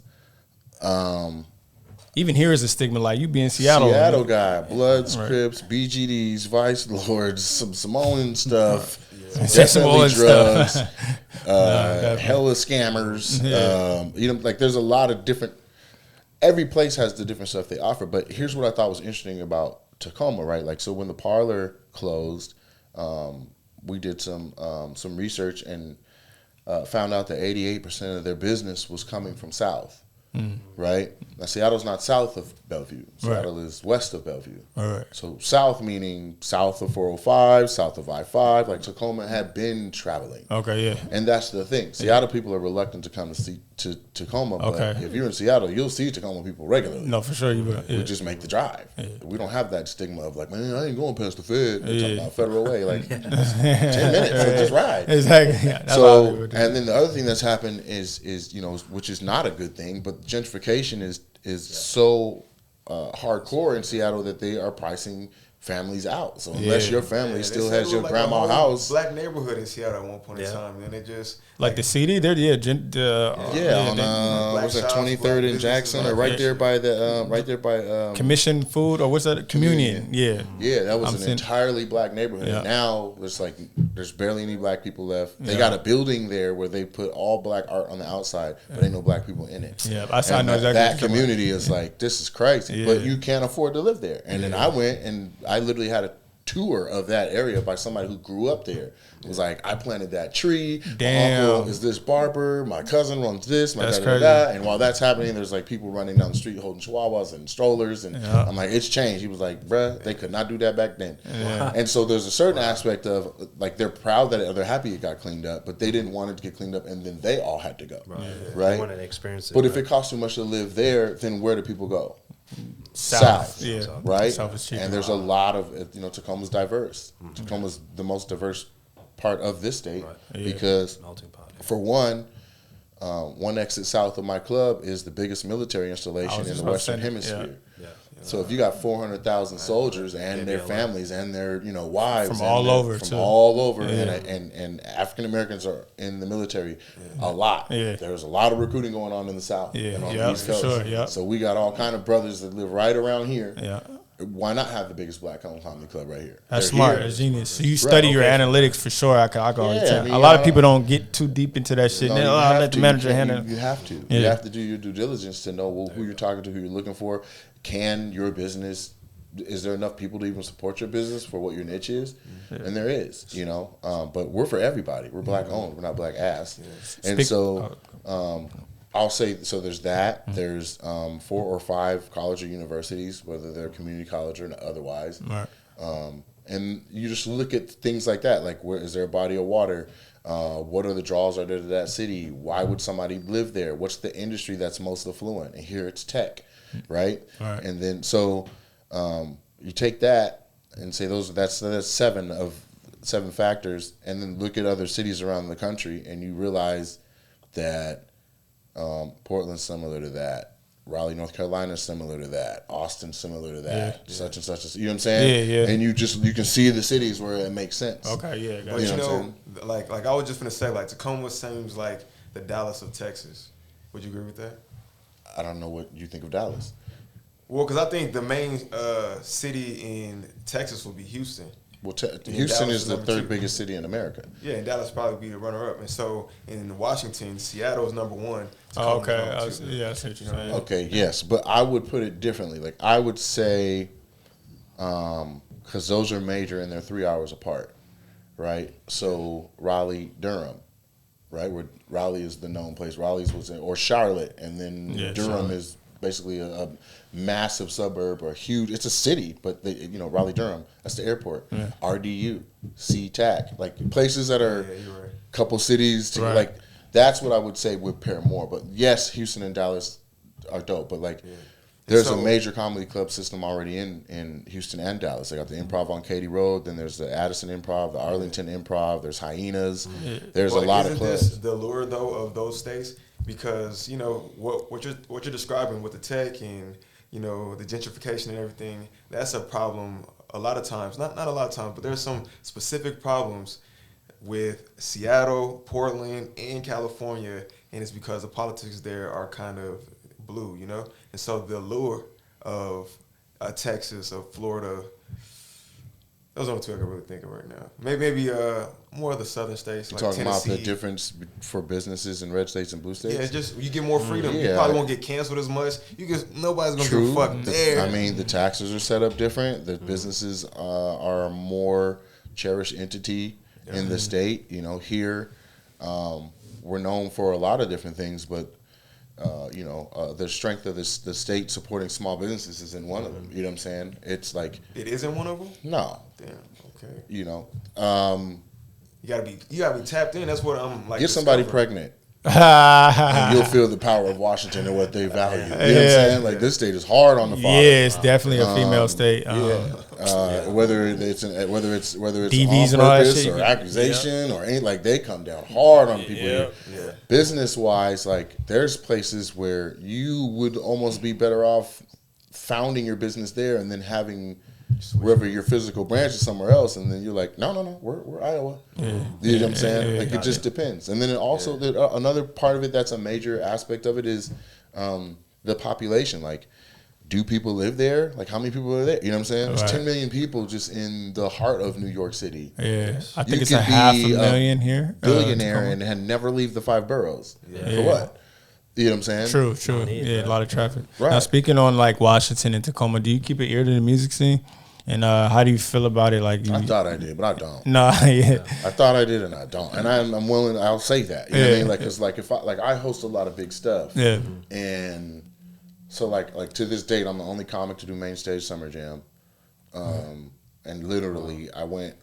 Even here is a stigma, like you be in Seattle. Seattle guy, Bloods, Crips, BGDs, Vice Lords, some Samoan stuff, definitely drugs, hella scammers. You know, like there's a lot of different. Every place has the different stuff they offer. But here's what I thought was interesting about Tacoma, right? Like, so when the Parlor closed, we did some research and found out that 88% of their business was coming from South. Right? Now, Seattle's not south of Bellevue. Seattle is west of Bellevue. Right. So south meaning south of 405, south of I-5. Like Tacoma had been traveling. Okay, yeah. And that's the thing. Seattle people are reluctant to come to Tacoma. But if you're in Seattle, you'll see Tacoma people regularly. No, for sure you will. We just make the drive. We don't have that stigma of like, man, I ain't going past the Fed. We're talking about Federal Way. Like, 10 minutes, so just ride. Exactly. Yeah, So, and then the other thing that's happened is you know, which is not a good thing, but gentrification is so hardcore in Seattle that they are pricing families out. So unless your family still has your grandma house, black neighborhood in Seattle at one point in time, and it just like the CD, they're on what's that, 23rd and Jackson, or right there by Commission Food, or what's that, Communion? Yeah, that was an entirely black neighborhood. And now there's barely any black people left. They got a building there where they put all black art on the outside, but ain't no black people in it. Yeah, I know exactly that community is like, this is crazy, but you can't afford to live there. And then I went and I literally had a tour of that area by somebody who grew up there. It was like, I planted that tree. Damn. My uncle is this barber. My cousin runs this. That's crazy. And while that's happening, there's like people running down the street holding chihuahuas and strollers. And I'm like, it's changed. He was like, bruh, they could not do that back then. And so there's a certain aspect of like, they're proud that they're happy it got cleaned up, but they didn't want it to get cleaned up, and then they all had to go. Right? They wanted to experience it. But if it costs too much to live there, then where do people go? South, right? South is cheaper. And there's a lot of, you know, Tacoma's diverse. Tacoma's the most diverse part of this state because, for one exit south of my club is the biggest military installation in the Western Hemisphere. So if you got 400,000 soldiers and their families and their, you know, wives from all over, and African Americans are in the military a lot. There's a lot of recruiting going on in the South and on the East Coast. Sure, So we got all kind of brothers that live right around here. Why not have the biggest black comedy club right here? That's smart. That's genius. So you study your analytics for sure. I can already tell. A lot of people don't get too deep into that shit. I'll let the manager handle it. You have to. You have to do your due diligence to know who you're talking to, who you're looking for. Can your business, is there enough people to even support your business for what your niche is? And there is, you know. But we're for everybody. We're black owned. We're not black ass. And so I'll say, so there's that. There's 4 or 5 college or universities, whether they're community college or otherwise. And you just look at things like that. Like, where is there a body of water? What are the draws out of that city? Why would somebody live there? What's the industry that's most affluent? And here it's tech. Right? And then so you take that and say that's 7 factors, and then look at other cities around the country, and you realize that Portland's similar to that, Raleigh, North Carolina is similar to that, Austin similar to that, such and such. You know what I'm saying? And you can see the cities where it makes sense. But you know, like I was just gonna say, like Tacoma seems like the Dallas of Texas. Would you agree with that? I don't know what you think of Dallas. Well, because I think the main city in Texas would be Houston. Well, Houston Dallas is the number third 2. biggest city in America. Yeah, and Dallas probably be the runner-up. And so in Washington, Seattle is number 1. Oh, okay. Tacoma I number 2. yeah, I see what you're saying. Okay, yes, but I would put it differently. Like I would say, because those are major and they're 3 hours apart, right? So Raleigh, Durham, right? Where Raleigh is the known place. Raleigh's was or Charlotte, and then Durham Charlotte. is basically a massive suburb or huge. It's a city, but Raleigh, Durham. That's the airport. Yeah. RDU, SeaTac, like places that are Yeah, you're right. couple cities to Right. like. That's what I would say would pair more. But yes, Houston and Dallas are dope. But like, there's So- a major comedy club system already in Houston and Dallas. They got the Improv on Katy Road. Then there's the Addison Improv, the Arlington Improv. There's Hyenas. There's a lot of isn't clubs. this the lure though of those states? Because what you're describing with the tech and the gentrification and everything, that's a problem a lot of times. Not a lot of times, but there's some specific problems with Seattle, Portland, and California, and it's because the politics there are kind of blue, And so the lure of Texas, of Florida, those are the 2 I can really think of right now. Maybe more of the southern states, like Talking about Tennessee. the difference for businesses in red states and blue states. Yeah, it's just you get more freedom. You Yeah. probably won't get canceled as much. Nobody's gonna give True. a fuck there. I mean, the taxes are set up different. The businesses are a more cherished entity in the state. Here we're known for a lot of different things, but the strength of the state supporting small businesses isn't one of them. You know what I'm saying? It's like It isn't one of them. no, Damn. Okay. you know, You gotta be tapped in. That's what I'm like. get somebody discovering. pregnant. And you'll feel the power of Washington and what they value. You know what I'm saying? Like this state is hard on the father. Yeah, it's definitely a female state. Whether it's DVs on and all that purpose shit. or accusation or ain't like they come down hard on people. Yeah. Yeah. Business wise, like there's places where you would almost be better off founding your business there and then having wherever your physical branch is somewhere else, and then you're like, no, we're Iowa. You know what I'm saying? Like it just depends. And then it also another part of it that's a major aspect of it is the population. Like, do people live there? Like, how many people are there? You know what I'm saying? There's Right. 10 million people just in the heart of New York City. Yeah, I You think it's could a half a be million here. Billionaire Tacoma. and had never leave the 5 boroughs. For Yeah. what? You know what I'm saying? True. need Yeah, that. a lot of traffic. Right. Now, speaking on like Washington and Tacoma, do you keep an ear to the music scene? And how do you feel about it? Like, I thought I did, but I don't. no, yeah, I thought I did, and I don't. And I'm willing. I'll say that. You know what I Yeah. mean? Like, cause like if I host a lot of big stuff. yeah. And so like to this date, I'm the only comic to do main stage Summer Jam. And literally, I went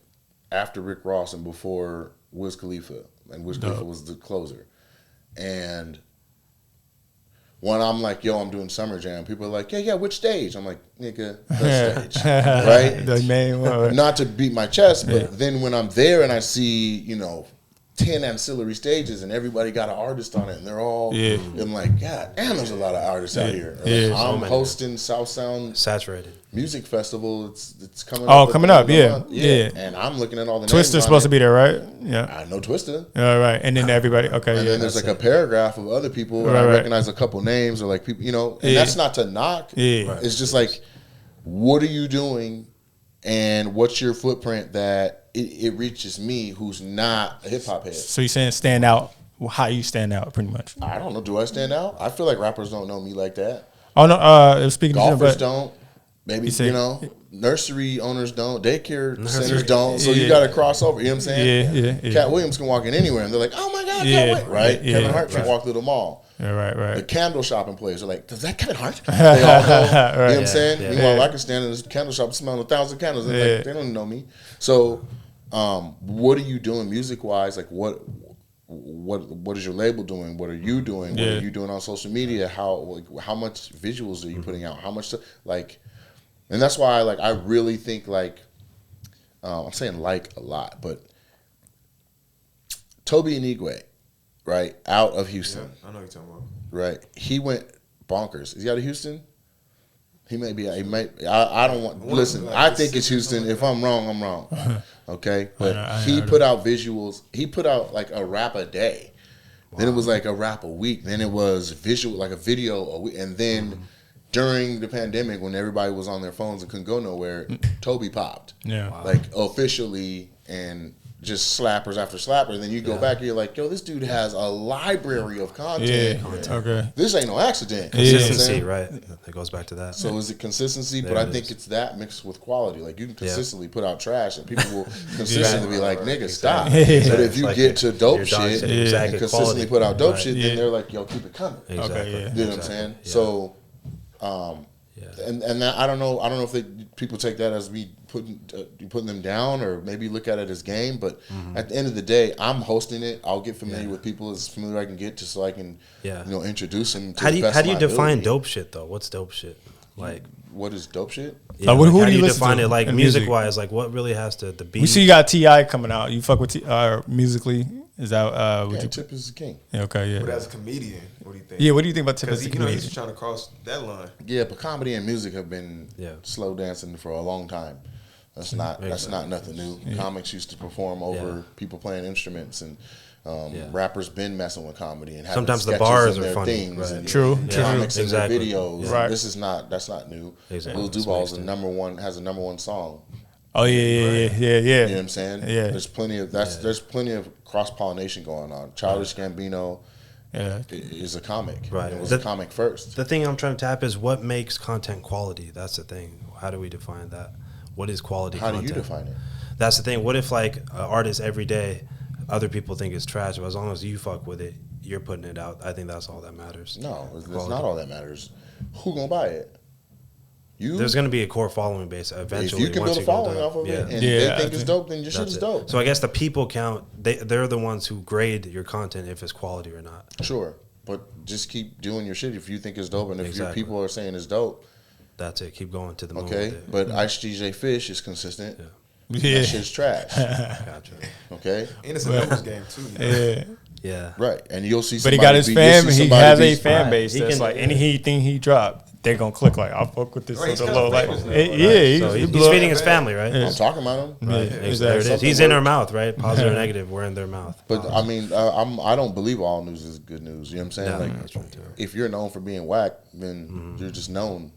after Rick Ross and before Wiz Khalifa, and Wiz Khalifa was the closer. And when I'm like, yo, I'm doing Summer Jam, people are like, yeah, which stage? I'm like, nigga, the stage, right? The main one. Not to beat my chest, but then when I'm there and I see, 10 ancillary stages and everybody got an artist on it and they're all, I'm like, God damn, there's a lot of artists out here. Like, Yeah. I'm hosting South Sound Saturated. Music Festival. It's coming Oh, up. at coming the up, end of the yeah. month. Yeah. And I'm looking at all the Twister's supposed to be there, right? Yeah. I know Twister. All right, and then everybody. Okay, And yeah. then there's like a paragraph of other people, and Right, I right. recognize a couple names or like people, and Yeah. that's not to knock. Yeah. It's just like, what are you doing, and what's your footprint that it reaches me, who's not a hip hop head? So you're saying stand out? Well, how you stand out, pretty much? I don't know. Do I stand out? I feel like rappers don't know me like that. Oh no. Speaking of Golfers but don't. Maybe You say- nursery owners don't. Daycare Nursery. centers don't. So Yeah. you got to cross over. You know what I'm saying? Yeah. Cat Williams can walk in anywhere, and they're like, "Oh my God, Yeah. Cat Williams!" Right? Yeah. Kevin Hart can walk through the mall. Yeah, right. The candle shopping players are like, "Does that Kevin Hart?" They all know. You know what I'm saying? Yeah. Meanwhile, I can stand in this candle shop smelling 1,000 candles. And Yeah. like, they don't know me. So, what are you doing music wise? Like, what is your label doing? What are you doing? What Yeah. are you doing on social media? How much visuals are you putting out? How much and that's why I really think I'm saying a lot, but Toby Anigwe, right, out of Houston, I know what you're talking about. right? He went bonkers. Is he out of Houston? He may be. He might. I don't want. Listen, I think it's Houston. If I'm wrong, I'm wrong. Okay, but I he heard put out visuals. He put out like a rap a day. Then it was like a rap a week. Then it was visual, like a video a week, and then during the pandemic when everybody was on their phones and couldn't go nowhere, Toby popped. Yeah. Wow. Like officially, and just slappers after slapper. And then you go back and you're like, yo, this dude has a library of content. Yeah. Okay. This ain't no accident. Yeah. You know what I'm Consistency, saying? right? It goes back to that. So is it consistency? There But I it think is. it's that mixed with quality. Like you can consistently put out trash and people will consistently be like, nigga, stop. Exactly. But if you Like get to dope your dog shit said, and exactly, consistently quality. put out dope Right. shit, Yeah. then they're like, yo, keep it coming. Exactly. Okay, yeah. You know what I'm saying? Yeah. So, Yeah. and that, I don't know if people take that as me putting them down, or maybe look at it as game. But at the end of the day, I'm hosting it. I'll get familiar with people as familiar as I can get, just so I can, introduce them. To How do the you best how of do you my define ability. dope shit though? What's dope shit? Like, What is dope shit? yeah, Like, who how do do you you listen define to it? Like in music? music wise, like what really has to the beat? We see you got T.I. coming out. You fuck with musically? Is that Yeah, what you? Tip is the king. Yeah, okay, But yeah. as a comedian, what do you think? Yeah, what do you think about Tip as Because a you know comedian? he's trying to cross that line. Yeah, but comedy and music have been Yeah. slow dancing for a long time. That's not nothing new. Comics used to perform over people playing instruments, and rappers been messing with comedy and having Sometimes the sketches bars in are their funny, things right. and True, true. comics in their Exactly. videos. Yeah. Right. That's not new. Exactly. Lil It's Duval's mixed in. has a number one song. Oh yeah. You know what I'm saying? Yeah. There's plenty of cross pollination going on. Childish Gambino Yeah. is a comic. Right. It was a comic first. The thing I'm trying to tap is what makes content quality. That's the thing. How do we define that? What is quality How do content? you define it? That's the thing. What if like an artist every day, other people think it's trash, but as long as you fuck with it, you're putting it out. I think that's all that matters. No, it's Quality. not all that matters. Who gonna buy it? You. There's going to be a core following base eventually. If you can once build a you go following down. off of it, and Yeah, they I think it's think dope, then your shit That's is it. dope. So I guess the people count. They're the ones who grade your content if it's quality or not. Sure, but just keep doing your shit if you think it's dope, and if your Exactly. people are saying it's dope. That's it. Keep going to the moon. Okay, with it. but Ice DJ Fish is consistent. Yeah. That shit's trash. Gotcha. Okay, And it's a numbers game too. You know? Yeah. Yeah. right, and you'll see. But he Somebody got his be- fan. you'll see He somebody has be- a fan Right. base He that's can- like anything he drop, they gonna click like I'll fuck with this Right, on he's the kinda low. Like famous now, yeah, So he he's blew up. feeding his family, right? Yeah. I'm talking about him. Right. Yeah, There it exactly. is. He's in their mouth, right? Positive or negative, we're in their mouth. But I mean, I don't believe all news is good news. You know what I'm saying? No, like, that's right, too. if you're known for being whack, then you're just known.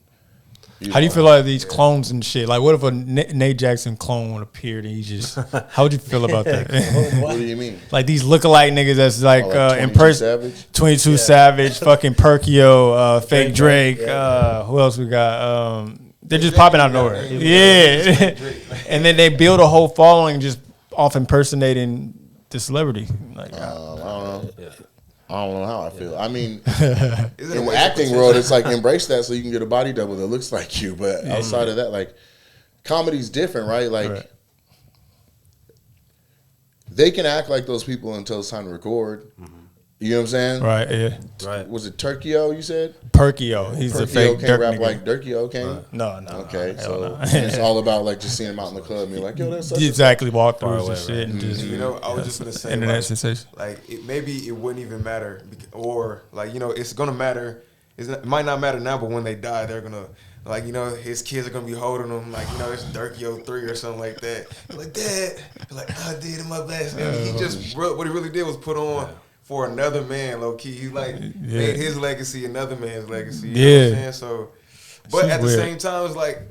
How do you feel like these clones and shit? Like, what if a Nate Jackson clone appeared and he just? How would you feel about that? What do you mean? Like these lookalike niggas that's like, Oh, like 22 in person. Savage? 22 Savage, fucking Perkio, fake Drake. Drake, Who else we got? They're just popping out of nowhere. Yeah, and then they build a whole following just off impersonating the celebrity. Like, I don't know. I don't know how I feel. I mean, Is it a in the waste of acting potential? world, it's like embrace that so you can get a body double that looks like you. But outside of that, like comedy's different, right? Like Right. they can act like those people until it's time to record. You know what I'm saying? right? Yeah, Right. Was it Turkio? You said Perkio. He's the Turkio fake can't Dirk rap nigga. like Durkio can. No. Okay, hell so no. it's all about like just seeing him out in the club and be like, yo, that's such a- exactly walk through Far and away, shit and Mm-hmm. just You know, I was just gonna say, internet like, sensation. maybe it wouldn't even matter, or like it's gonna matter. It might not matter now, but when they die, they're gonna his kids are gonna be holding them it's Durkio 3 or something like that. Like Dad, like I did my best. And he just what he really did was put on for another man, low key. He made his legacy another man's legacy. You know what I'm saying? So, but Seems at the weird. same time, it's like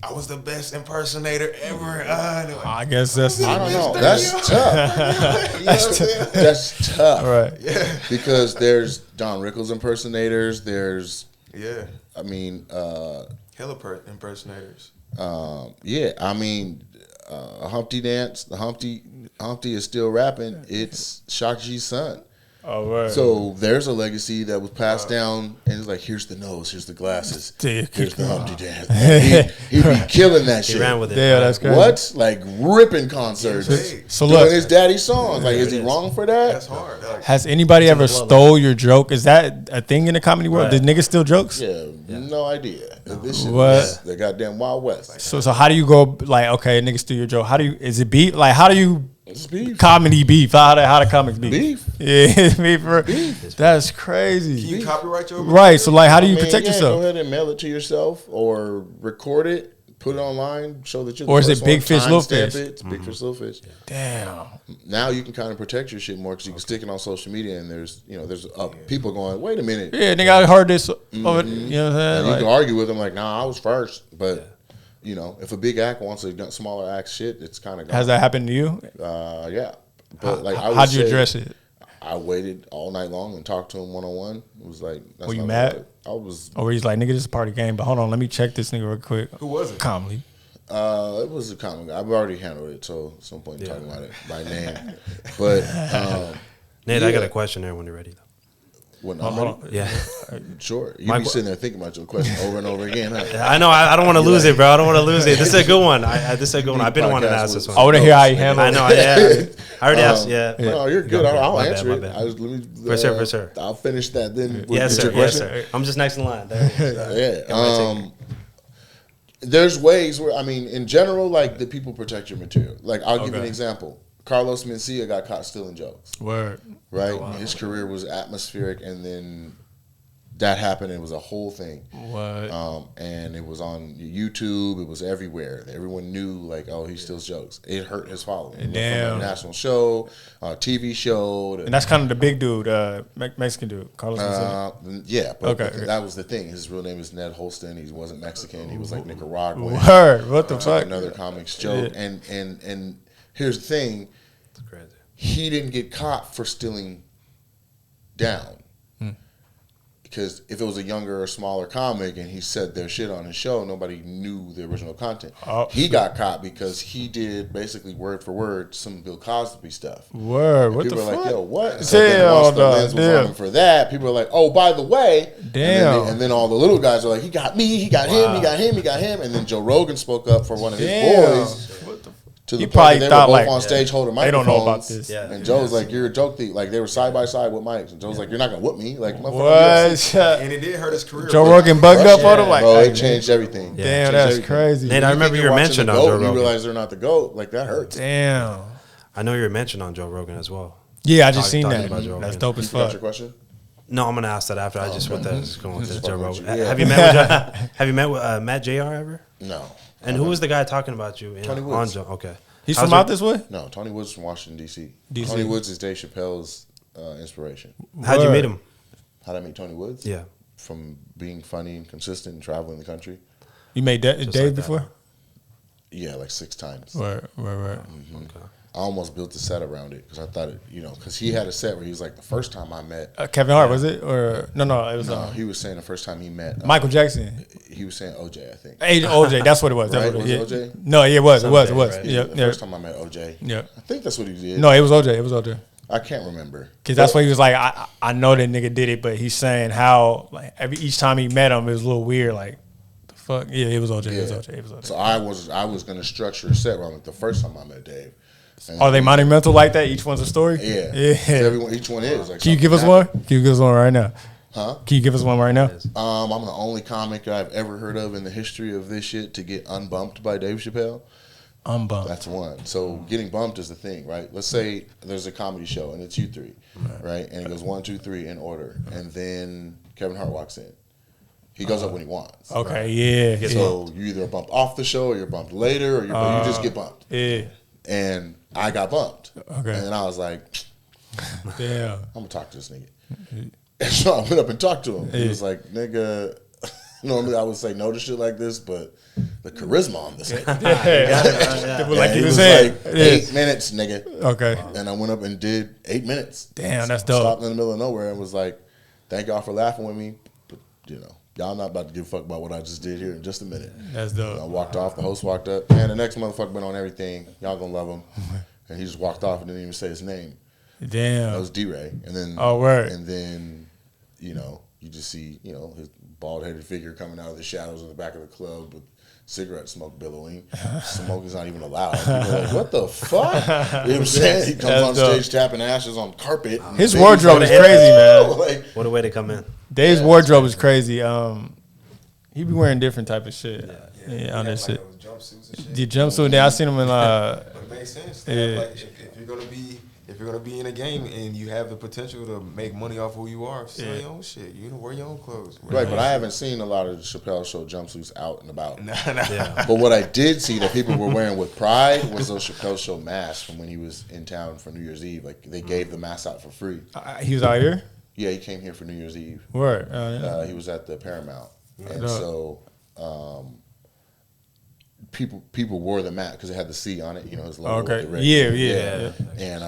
I was the best impersonator ever. I guess that's I don't know. That's tough. You know what I'm saying? That's tough. right. Yeah. Because there's Don Rickles impersonators. There's, Yeah. I mean, Hella impersonators. yeah. I mean, Humpty Dance. Humpty is still rapping. It's Shock G's son. Oh, right. So there's a legacy that was passed down, and it's like, here's the nose, here's the glasses, here's the Humpty Dance. He'd be killing that He shit. ran with it. Yeah, that's crazy. What? Like ripping concerts, So doing look, his daddy's songs. Like, is he wrong for that? That's hard. Like, has anybody ever stole your joke? Is that a thing in the comedy world? Right. Did niggas steal jokes? Yeah, no idea. This shit What? was the goddamn Wild West. So how do you go like okay, niggas steal your joke? How do you is it beef? Like how do you It's beef. comedy beef? How the comics beef? Beef. Yeah, that's can crazy. you copyright your Right. So like how do you I mean, protect yeah, yourself? Go ahead and mail it to yourself or record it, Put it online, show that you're Or the is it first big one, fish, little timestamp fish? it, It's big fish, little fish. Damn. Now you can kind of protect your shit more because you can stick it on social media, and there's people going, wait a minute, Yeah, nigga, I heard this. Over, you know what I'm saying? and you Like, can argue with them like, nah, I was first, but if a big act wants a smaller act shit, it's kind of has that happened to you? yeah. But like, How'd you address it? I waited all night long and talked to him one-on-one. It was like, that's Were you not mad? right. I was. Or he's like, nigga, this is a party game, but hold on, let me check this nigga real quick. Who was it? Calmly. It was a comic. I've already handled it, so at some point in talking about it by name. But Nate, I got a question there when you're ready, though. when I'm ready, Yeah. sure. You be sitting there thinking about your question over and over again. Huh? I know. I don't want to lose it, bro. I don't want to lose it. This is a good one. This is a good one. I've been wanting to ask this one. I want to hear how you handle I it. know. Yeah. I already asked. Yeah. No, you're good. I'll My bad, answer my it. bad. Let me, For sure. I'll finish that then. Yes, with sir. your Yes, question. sir. I'm just next in line. There it is. Yeah. There's ways where, I mean, in general, like, the people protect your material. Like, I'll give you an example. Carlos Mencia got caught stealing jokes, Word. right? His career was atmospheric, and then that happened. It was a whole thing. What? And it was on YouTube. It was everywhere. Everyone knew, like, oh, he steals jokes. It hurt his following. It went Damn. from a national show, TV show. And that's kind of the big dude, Mexican dude, Carlos Mencia. Yeah, but Okay. that was the thing. His real name is Ned Holston. He wasn't Mexican. He was like Nicaraguan. Word. What the Took fuck? another comic's joke. Yeah. And here's the thing. It's crazy. He didn't get caught for stealing down. Because if it was a younger or smaller comic and he said their shit on his show, nobody knew the original content. Oh. He got caught because he did basically word for word some Bill Cosby stuff. Word. What the People fuck? were like, yo, what? So then Hell once the no, lens was damn. on him for that, people were like, oh, by the way. Damn. And then all the little guys are like, he got me, he got him, he got him, he got him. And then Joe Rogan spoke up for one of his boys. To He the probably point that they thought, were both like, on stage holding they microphones. don't know about this. Yeah. And Joe's like, you're a joke thief. Like, they were side by side with mics. And Joe's like, you're not going to whoop me. Like, motherfucker. What? And it did hurt his career. Joe bro. Rogan bugged up on him like, Bro, hey, it changed everything. damn, Changed that's everything. crazy. Nate, I remember think you you're mentioned watching on the Joe GOAT, Rogan. You realize they're not the GOAT. Like, that hurts. Damn. I know you were mentioned on Joe Rogan as well. Yeah, I just seen Talking that. about Joe That's Rogan. dope as You got fuck. your question? No, I'm gonna ask that after. I just went that just going to Just Joe fucking with Rogan. you. Yeah. Have you met with Matt Jr. ever? No. And who was the guy talking about you? Tony on Woods. Joe? Okay. He's How's from your- out this way? No, Tony Woods from Washington, D.C. DC. Tony Woods is Dave Chappelle's inspiration. How'd you Word. meet him? How'd I meet Tony Woods? Yeah. From being funny and consistent and traveling the country. You made Dave like that. before? Yeah, like 6 times. Word. I almost built a set around it because I thought it, because he had a set where he was like, the first time I met. Kevin Hart, was it? Or no, it was He was saying the first time he met. Michael Jackson. He was saying OJ, I think. Hey, OJ, that's what it was. That's Right? what Was yeah. it OJ? No, yeah, it was. Right? Yeah, The first time I met OJ. Yeah. I think that's what he did. No, it was OJ. I can't remember. Because that's why he was like, I know that nigga did it, but he's saying how like each time he met him, it was a little weird. Like, the fuck? Yeah, it was OJ. Yeah. It was OJ. So I was gonna structure a set around like the first time I met Dave. And Are they monumental like that? Each one's a story? Yeah. So each one is. Like, Can you give us something one? happened. Can you give us one right now? Huh? Can you give us one right now? I'm the only comic I've ever heard of in the history of this shit to get unbumped by Dave Chappelle. Unbumped. That's one. So getting bumped is the thing, right? Let's say there's a comedy show and it's you three, right? And it goes 1, 2, 3 in order, and then Kevin Hart walks in. He goes up when he wants. Okay, yeah. So you either bump off the show, or you're bumped later, or you just get bumped. Yeah. And I got bumped. Okay. And then I was like, Damn. I'm gonna talk to this nigga. And so I went up and talked to him. He was like, nigga, normally I would say no to shit like this, but the charisma on this nigga. Like And you he was was saying. like, 8 minutes, nigga. Okay. And I went up and did 8 minutes. Damn, that's dope. Stopped in the middle of nowhere and was like, thank y'all for laughing with me. But, y'all not about to give a fuck about what I just did here in just a minute. That's I dope. walked off. The host walked up. Man, the next motherfucker been on everything. Y'all gonna love him. And he just walked off and didn't even say his name. That Damn. was D-Ray. And then, Oh, word. And then, you just see, his bald-headed figure coming out of the shadows in the back of the club with cigarette smoke billowing. Smoke is not even allowed. People are like, what the fuck? You know what I'm saying? He comes That's on dope. stage tapping ashes on carpet. and His babies wardrobe like, is crazy, man. like, What a way to come in. Dave's wardrobe is crazy. He be wearing different type of shit. Yeah, on that Like shit. those jumpsuits and shit. The jumpsuit. Then I seen him in But it makes sense. Yeah. Like if you're gonna be if you're gonna be in a game and you have the potential to make money off who you are, sell Yeah. your own shit. You know, wear your own clothes. Right, but I haven't seen a lot of the Chappelle Show jumpsuits out and about. Nah. Yeah. But what I did see that people were wearing with pride was those Chappelle Show masks from when he was in town for New Year's Eve. Like they gave the masks out for free. He was out here. Yeah, he came here for New Year's Eve. Word. Yeah. He was at the Paramount, and Dope. so people wore the mask because it had the C on it. You know, his logo. Okay. With the red Yeah. And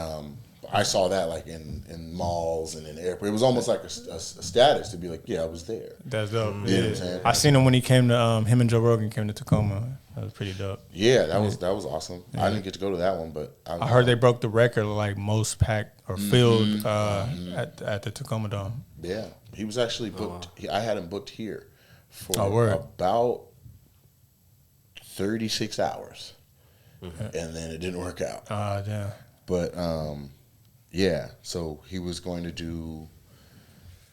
I saw that like in malls and in airport. It was almost like a status to be like, yeah, I was there. That's dope. You know what I'm saying? I seen him when he came to him and Joe Rogan came to Tacoma. That was pretty dope. Yeah, that was awesome. I didn't get to go to that one, but I heard they broke the record like most packed or filled at the Tacoma Dome. Yeah, he was actually booked. I had him booked here for word. about 36 hours, and then it didn't work out. Damn. But yeah, so he was going to do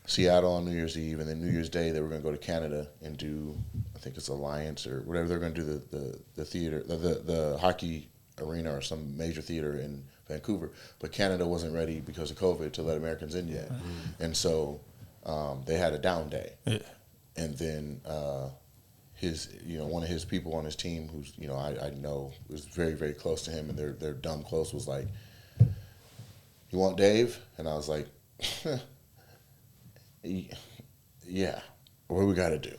Seattle on New Year's Eve, and then New Year's Day they were going to go to Canada and do, I think it's Alliance or whatever. They're going to do the theater, the hockey arena or some major theater in Vancouver. But Canada wasn't ready because of COVID to let Americans in yet, and so they had a down day. Yeah. And then one of his people on his team, who's I know was very, very close to him, and they're dumb close, was like, "You want Dave?" And I was like, "Yeah, what we got to do?"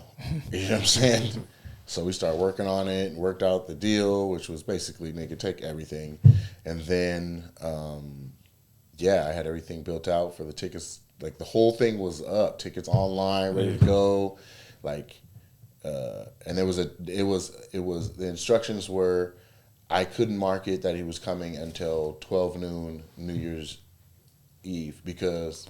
You know what I'm saying? So we started working on it and worked out the deal, which was basically nigga take everything, and then I had everything built out for the tickets. Like the whole thing was up, tickets online, ready to go, like. And it was the instructions were I couldn't market that he was coming until 12 noon New Year's Eve because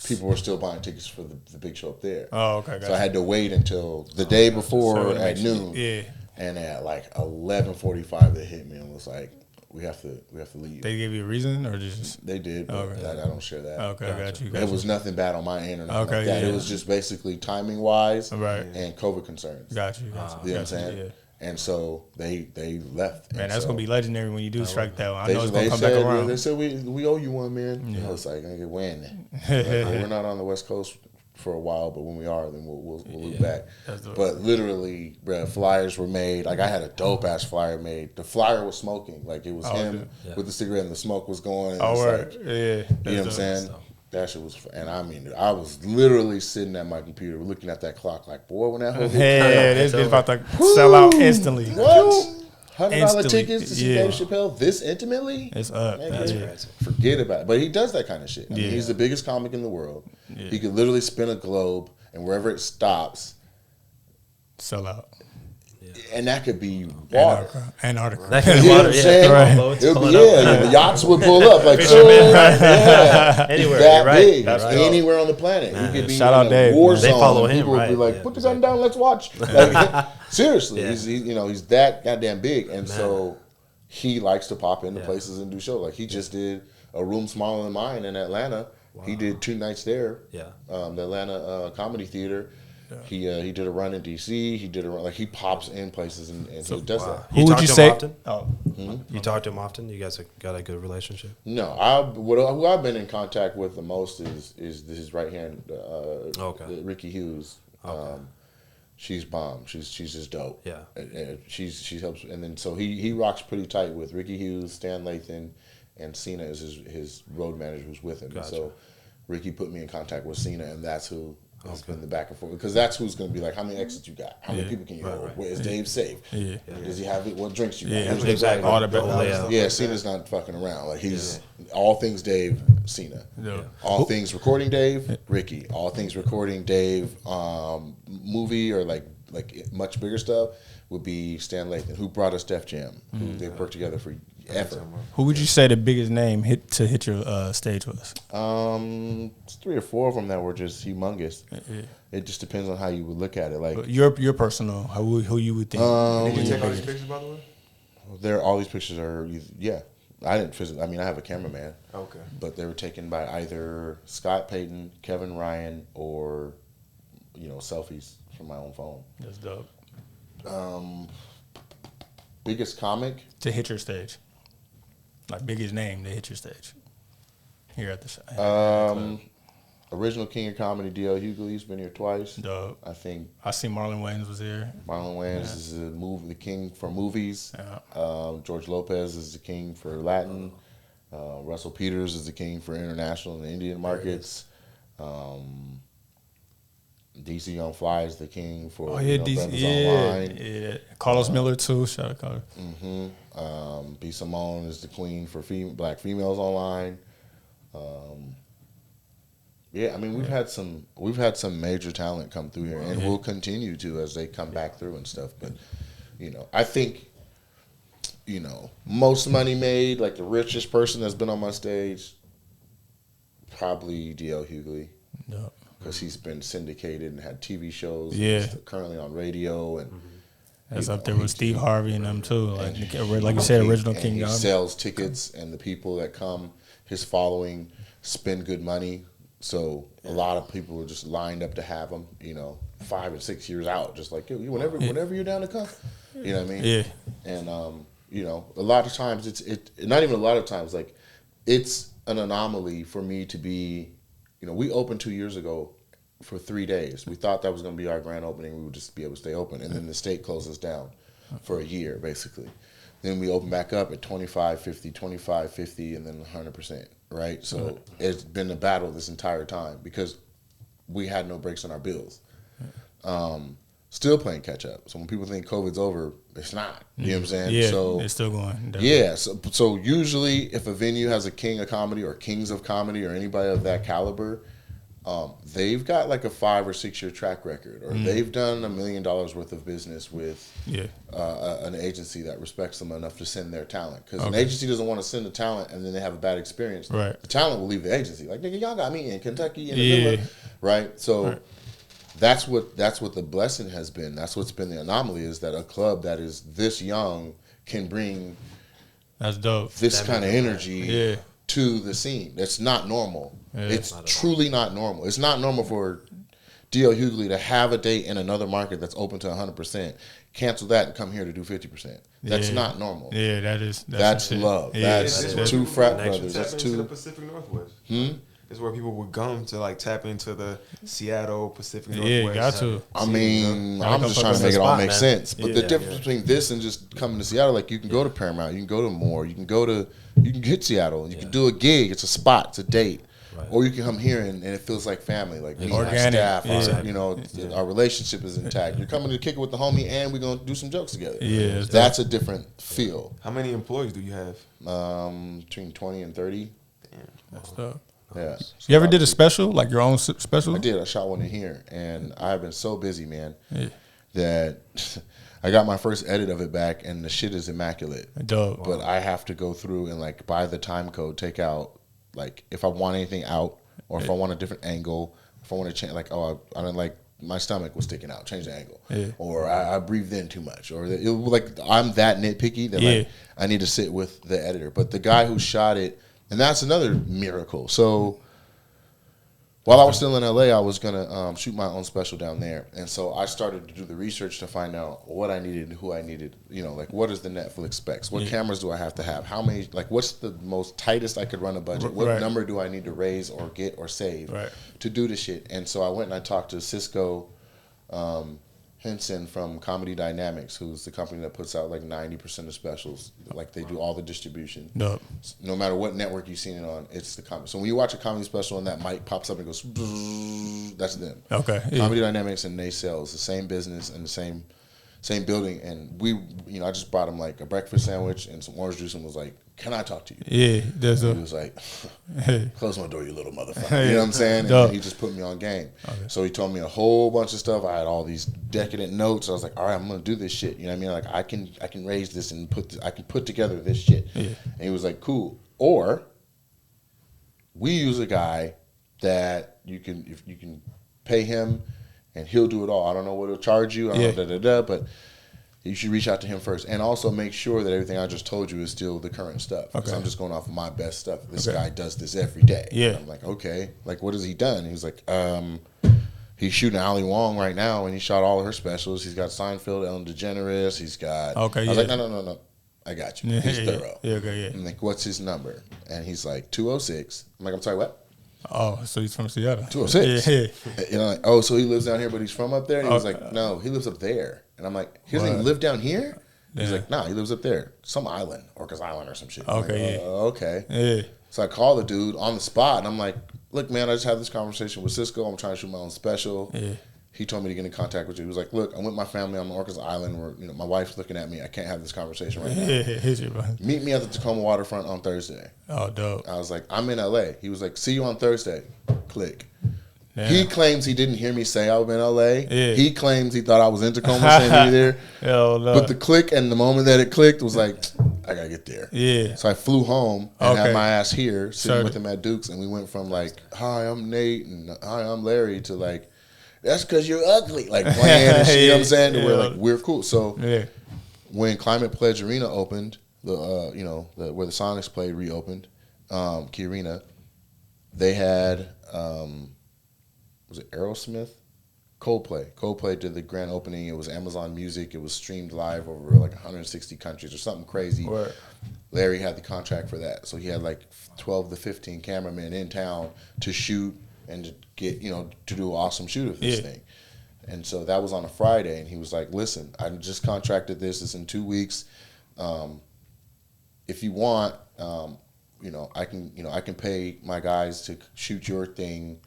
people were still buying tickets for the big show up there. Oh, okay. So I had to wait until the day before So at noon. Yeah. And at like 11:45 they hit me and was like, we have to leave. They gave you a reason or just? They did, but Okay. I don't share that. Okay, got you. It was nothing bad on my end or nothing Okay, like that. yeah. It was just basically timing wise Right. and COVID concerns. Got you. You know what I'm Got saying? you, yeah. And so they left. Man, And that's so gonna be legendary when you do strike that one. I They, know it's they gonna come back said, around. They said we owe you one, man. I was like, nigga, when? Like, we're not on the West Coast for a while, but when we are, then we'll loop back. That's dope. But literally, bruh, flyers were made. Like I had a dope ass flyer made. The flyer was smoking. Like it was him with the cigarette and the smoke was going. And Oh, it's word. like, Yeah. you know what I'm saying? That shit was, and I mean, I was literally sitting at my computer looking at that clock, like, boy, when that whole Yeah, this bitch about to sell out instantly. what? $100 Instantly, tickets to see yeah. Dave Chappelle this intimately? It's up. Man, That's yeah. Forget about it. But he does that kind of shit. I mean, he's the biggest comic in the world. Yeah. He could literally spin a globe, and wherever it stops, Sell out. and that could be water. Antarctica. That could You be know what water. I'm Yeah, saying? Right. boats It would pulling be, up. the yachts would pull up like Fishermen, yeah, Anywhere, that you're right. big, That's right. anywhere on the planet. He could be Shout in out a Dave, war man. zone. They follow and him, people would be right, like, yeah, "Put the gun down, let's watch." Like, seriously, Yeah. he's that goddamn big, and so he likes to pop into places and do shows. Like he just did a room smaller than mine in Atlanta. He did 2 nights there. Yeah. The Atlanta Comedy Theater. Yeah. He did a run in DC. He did a run, like he pops in places and he does that. Who would talk you to say? him often? Oh, You talk to him often? You guys have got a good relationship? No, who I've been in contact with the most is his right hand, Ricky Hughes. She's bomb. She's just dope. Yeah. She helps, and then so he rocks pretty tight with Ricky Hughes, Stan Lathan, and Cena is his road manager who's with him. Gotcha. So Ricky put me in contact with Cena, and that's who has been the back and forth, because that's who's going to be like, how many exits you got? How many people can you hold? Where is Dave safe? Yeah. Does he have it? What drinks you got? Yeah, Who's the exactly. driver? All the whole layout. Yeah, Cena's not fucking around. Like he's all things Dave, Cena. Yeah. All things recording Dave, Ricky. All things recording Dave, movie or like much bigger stuff would be Stan Lathan, who brought us Def Jam. Who they've worked together for ever. Who would you say the biggest name to hit your stage was? 3 or 4 of them that were just humongous. It just depends on how you would look at it. Like Your personal, who you would think? Did you take all these pictures, by the way? all these pictures are I didn't physically. I mean, I have a cameraman. Okay. But they were taken by either Scott Payton, Kevin Ryan, or selfies from my own phone. That's dope. Biggest comic? To hit your stage. Like biggest name to hit your stage. here at the club? Original King of Comedy, D.L. Hughley's been here twice. Dope. I think I see Marlon Wayans was here. Marlon Wayans is the king for movies. Yeah. George Lopez is the king for Latin. Russell Peters is the king for international and Indian markets. DC Young Fly is the king for DC. Brothers Online. Yeah. Carlos Miller too. Shout out Carlos. B. Simone is the queen for black females online. Yeah, I mean we've had some major talent come through here, and we'll continue to as they come back through and stuff. But I think most money made, like the richest person that's been on my stage, probably D.L. Hughley, because he's been syndicated and had TV shows. Yeah, he's currently on radio and. That's up there with Steve Harvey and them too. Like you said, original King. He sells tickets, and the people that come, his following, spend good money. So a lot of people are just lined up to have him. 5 or 6 years out, just like whenever you're down to come. You know what I mean? Yeah. And a lot of times it's not even a lot of times, like it's an anomaly for me to be. We opened 2 years ago. For 3 days. We thought that was going to be our grand opening. We would just be able to stay open. And then the state closes down for a year, basically. Then we open back up at 25-50, 25-50, and then 100%, right? So it's been a battle this entire time because we had no breaks on our bills. Still playing catch up. So when people think COVID's over, it's not. You know what I'm saying? Yeah, so, it's still going. Definitely. Yeah. So usually if a venue has a king of comedy or kings of comedy or anybody of that caliber, they've got like a 5 or 6 year track record, or they've done $1 million worth of business with an agency that respects them enough to send their talent. Because an agency doesn't want to send the talent and then they have a bad experience. Right. The talent will leave the agency. Like, nigga, y'all got me in Kentucky in the villa. Right. So that's what the blessing has been. That's what's been the anomaly, is that a club that is this young can bring that's dope. This kind of energy to the scene. That's not normal. Yeah, it's truly not normal. It's not normal for D.L. Hughley to have a date in another market that's open to 100%, cancel that and come here to do 50%. That's not normal. Yeah, that's love. Yeah, that's two frat brothers. That's two. The Pacific Northwest. It's where people would come to like tap into the Seattle Pacific Northwest. Yeah, got to. I mean, I'm just trying to make it all make sense. But the difference between this and just coming to Seattle, like you can go to Paramount, you can go to Moore, you can hit Seattle, and you can do a gig. It's a spot, it's a date. Right. Or you can come here and it feels like family, like me, our staff, our relationship is intact. You're coming to kick it with the homie, and we're gonna do some jokes together. Yeah, that's a different feel. How many employees do you have? Between 20 and 30. Damn, that's tough. Yeah. You ever did a special, like your own special? I did. I shot one in here, and I've been so busy, man, that I got my first edit of it back, and the shit is immaculate. Dope. But I have to go through and like by the time code take out. Like, if I want anything out, or if I want a different angle, if I want to change, like, I didn't like my stomach was sticking out, change the angle, or I breathed in too much, or I'm that nitpicky that like I need to sit with the editor. But the guy who shot it, and that's another miracle. So while I was still in LA, I was gonna shoot my own special down there, and so I started to do the research to find out what I needed, who I needed. Like what is the Netflix specs? What cameras do I have to have? How many? Like what's the most tightest I could run a budget? What number do I need to raise or get or save to do the shit? And so I went and I talked to Cisco Henson from Comedy Dynamics, who's the company that puts out like 90% of specials. Like they do all the distribution. No matter what network you've seen it on, it's the comedy. So when you watch a comedy special and that mic pops up and goes, that's them. Okay. Comedy Dynamics and Nacelle is the same business and the same building. And we, I just brought him like a breakfast sandwich and some orange juice and was like, "Can I talk to you?" Yeah, he was like, "Close my door, you little motherfucker." You know what I'm saying? And he just put me on game. Okay. So he told me a whole bunch of stuff. I had all these decadent notes. I was like, "All right, I'm gonna do this shit." You know what I mean? Like I can raise this and I can put together this shit. Yeah. And he was like, "Cool." Or we use a guy that you can pay him and he'll do it all. I don't know what he'll charge you. I don't know, but you should reach out to him first, and also make sure that everything I just told you is still the current stuff. Because I'm just going off of my best stuff. This guy does this every day. Yeah. And I'm like, okay, like what has he done? And he's like, he's shooting Ali Wong right now, and he shot all of her specials. He's got Seinfeld, Ellen DeGeneres. He's got. Okay. I was like, no. I got you. He's thorough. Yeah, okay, yeah. I'm like, what's his number? And he's like, 206. I'm like, I'm sorry, what? Oh, so he's from Seattle. 206. Yeah. You know, like, oh, so he lives down here, but he's from up there? And he was like, no, he lives up there. And I'm like, he doesn't even live down here? He's like, nah, he lives up there. Some island, Orcas Island or some shit. Okay, like, okay. Yeah. So I call the dude on the spot, and I'm like, look, man, I just had this conversation with Cisco. I'm trying to shoot my own special. Yeah. He told me to get in contact with you. He was like, look, I'm with my family on Orcas Island. Where, you know, my wife's looking at me. I can't have this conversation right now. Yeah. Meet me at the Tacoma waterfront on Thursday. Oh, dope. I was like, I'm in LA. He was like, see you on Thursday. Click. Yeah. He claims he didn't hear me say I was in LA. Yeah. He claims he thought I was in Tacoma saying either. Hell no. But the click and the moment that it clicked was like, I gotta get there. Yeah. So I flew home and Okay. had my ass here sitting Sorry. with him at Duke's, and we went from like, hi, I'm Nate, and hi, I'm Larry, to like, that's because you're ugly, like playing and shit. You know what I'm saying? To where like we're cool. So Yeah. when Climate Pledge Arena opened, the where the Sonics played reopened, Key Arena, they had was it Aerosmith? Coldplay did the grand opening. It was Amazon Music. It was streamed live over like 160 countries or something crazy. Word. Larry had the contract for that, so he had like 12 to 15 cameramen in town to shoot and to get, you know, to do an awesome shoot of this thing. And so that was on a Friday, and he was like, listen, I just contracted this. It's in 2 weeks. If you want, I can pay my guys to shoot your thing.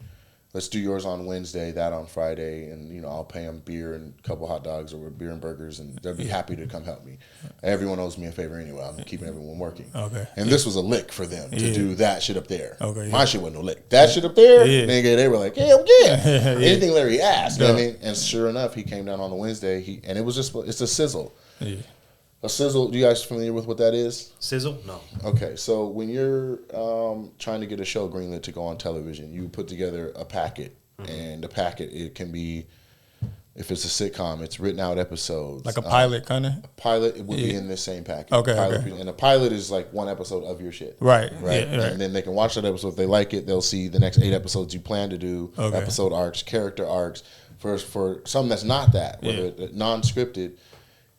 Let's do yours on Wednesday, that on Friday, and, you know, I'll pay them beer and a couple hot dogs or beer and burgers, and they'll be happy to come help me. Everyone owes me a favor anyway. I'm keeping everyone working. Okay. And this was a lick for them to do that shit up there. Okay, My shit wasn't no lick. That shit up there, nigga, they were like, hell yeah. Anything Larry asked, you know what I mean? And sure enough, he came down on the Wednesday, and it was just, it's a sizzle. Yeah. A sizzle, you guys familiar with what that is? Sizzle? No. Okay, so when you're trying to get a show greenlit to go on television, you put together a packet, and the packet, it can be, if it's a sitcom, it's written out episodes. Like a pilot, kind of? A pilot, it would be in this same packet. Okay, Pilot, and a pilot is like one episode of your shit. Right. Right? Yeah, right. And then they can watch that episode. If they like it, they'll see the next 8 episodes you plan to do, episode arcs, character arcs. For something that's not that, whether it's non-scripted,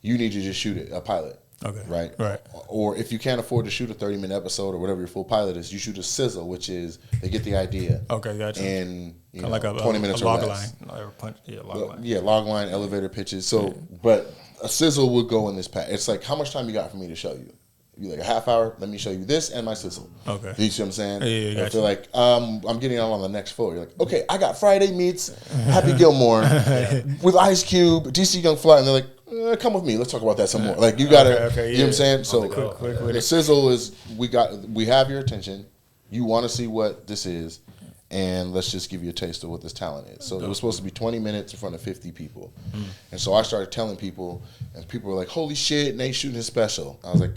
you need to just shoot it, a pilot. Okay. Right? Or if you can't afford to shoot a 30-minute episode or whatever your full pilot is, you shoot a sizzle, which is they get the idea. Okay, gotcha. And you know, like a 20 minutes a log or less. line. Log line. Yeah, log line, elevator pitches. So, but a sizzle would go in this pack. It's like, how much time you got for me to show you? You like a half hour? Let me show you this and my sizzle. Okay. You see what I'm saying? Yeah, I feel like I'm getting out on the next floor. You're like, okay, I got Friday meets Happy Gilmore with Ice Cube, DC Young Fly, and they're like, come with me. Let's talk about that some more. Like you gotta, you know what I'm saying? So the sizzle is we have your attention. You want to see what this is, and let's just give you a taste of what this talent is. So it was supposed to be 20 minutes in front of 50 people. And so I started telling people, and people were like, holy shit, Nate's shooting his special. I was like,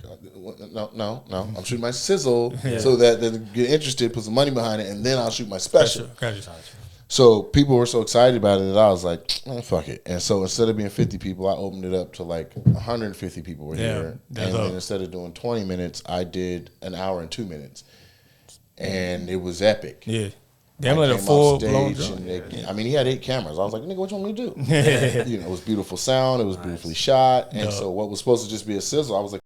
no, I'm shooting my sizzle so that they get interested, put some money behind it, and then I'll shoot my special. So people were so excited about it that I was like, fuck it. And so instead of being 50 people, I opened it up to like 150 people were here. And then instead of doing 20 minutes, I did an hour and 2 minutes. And it was epic. Yeah. Damn, like a full blown. I mean, he had 8 cameras. I was like, nigga, what you want me to do? You know, it was beautiful sound. It was beautifully shot. And so what was supposed to just be a sizzle, I was like,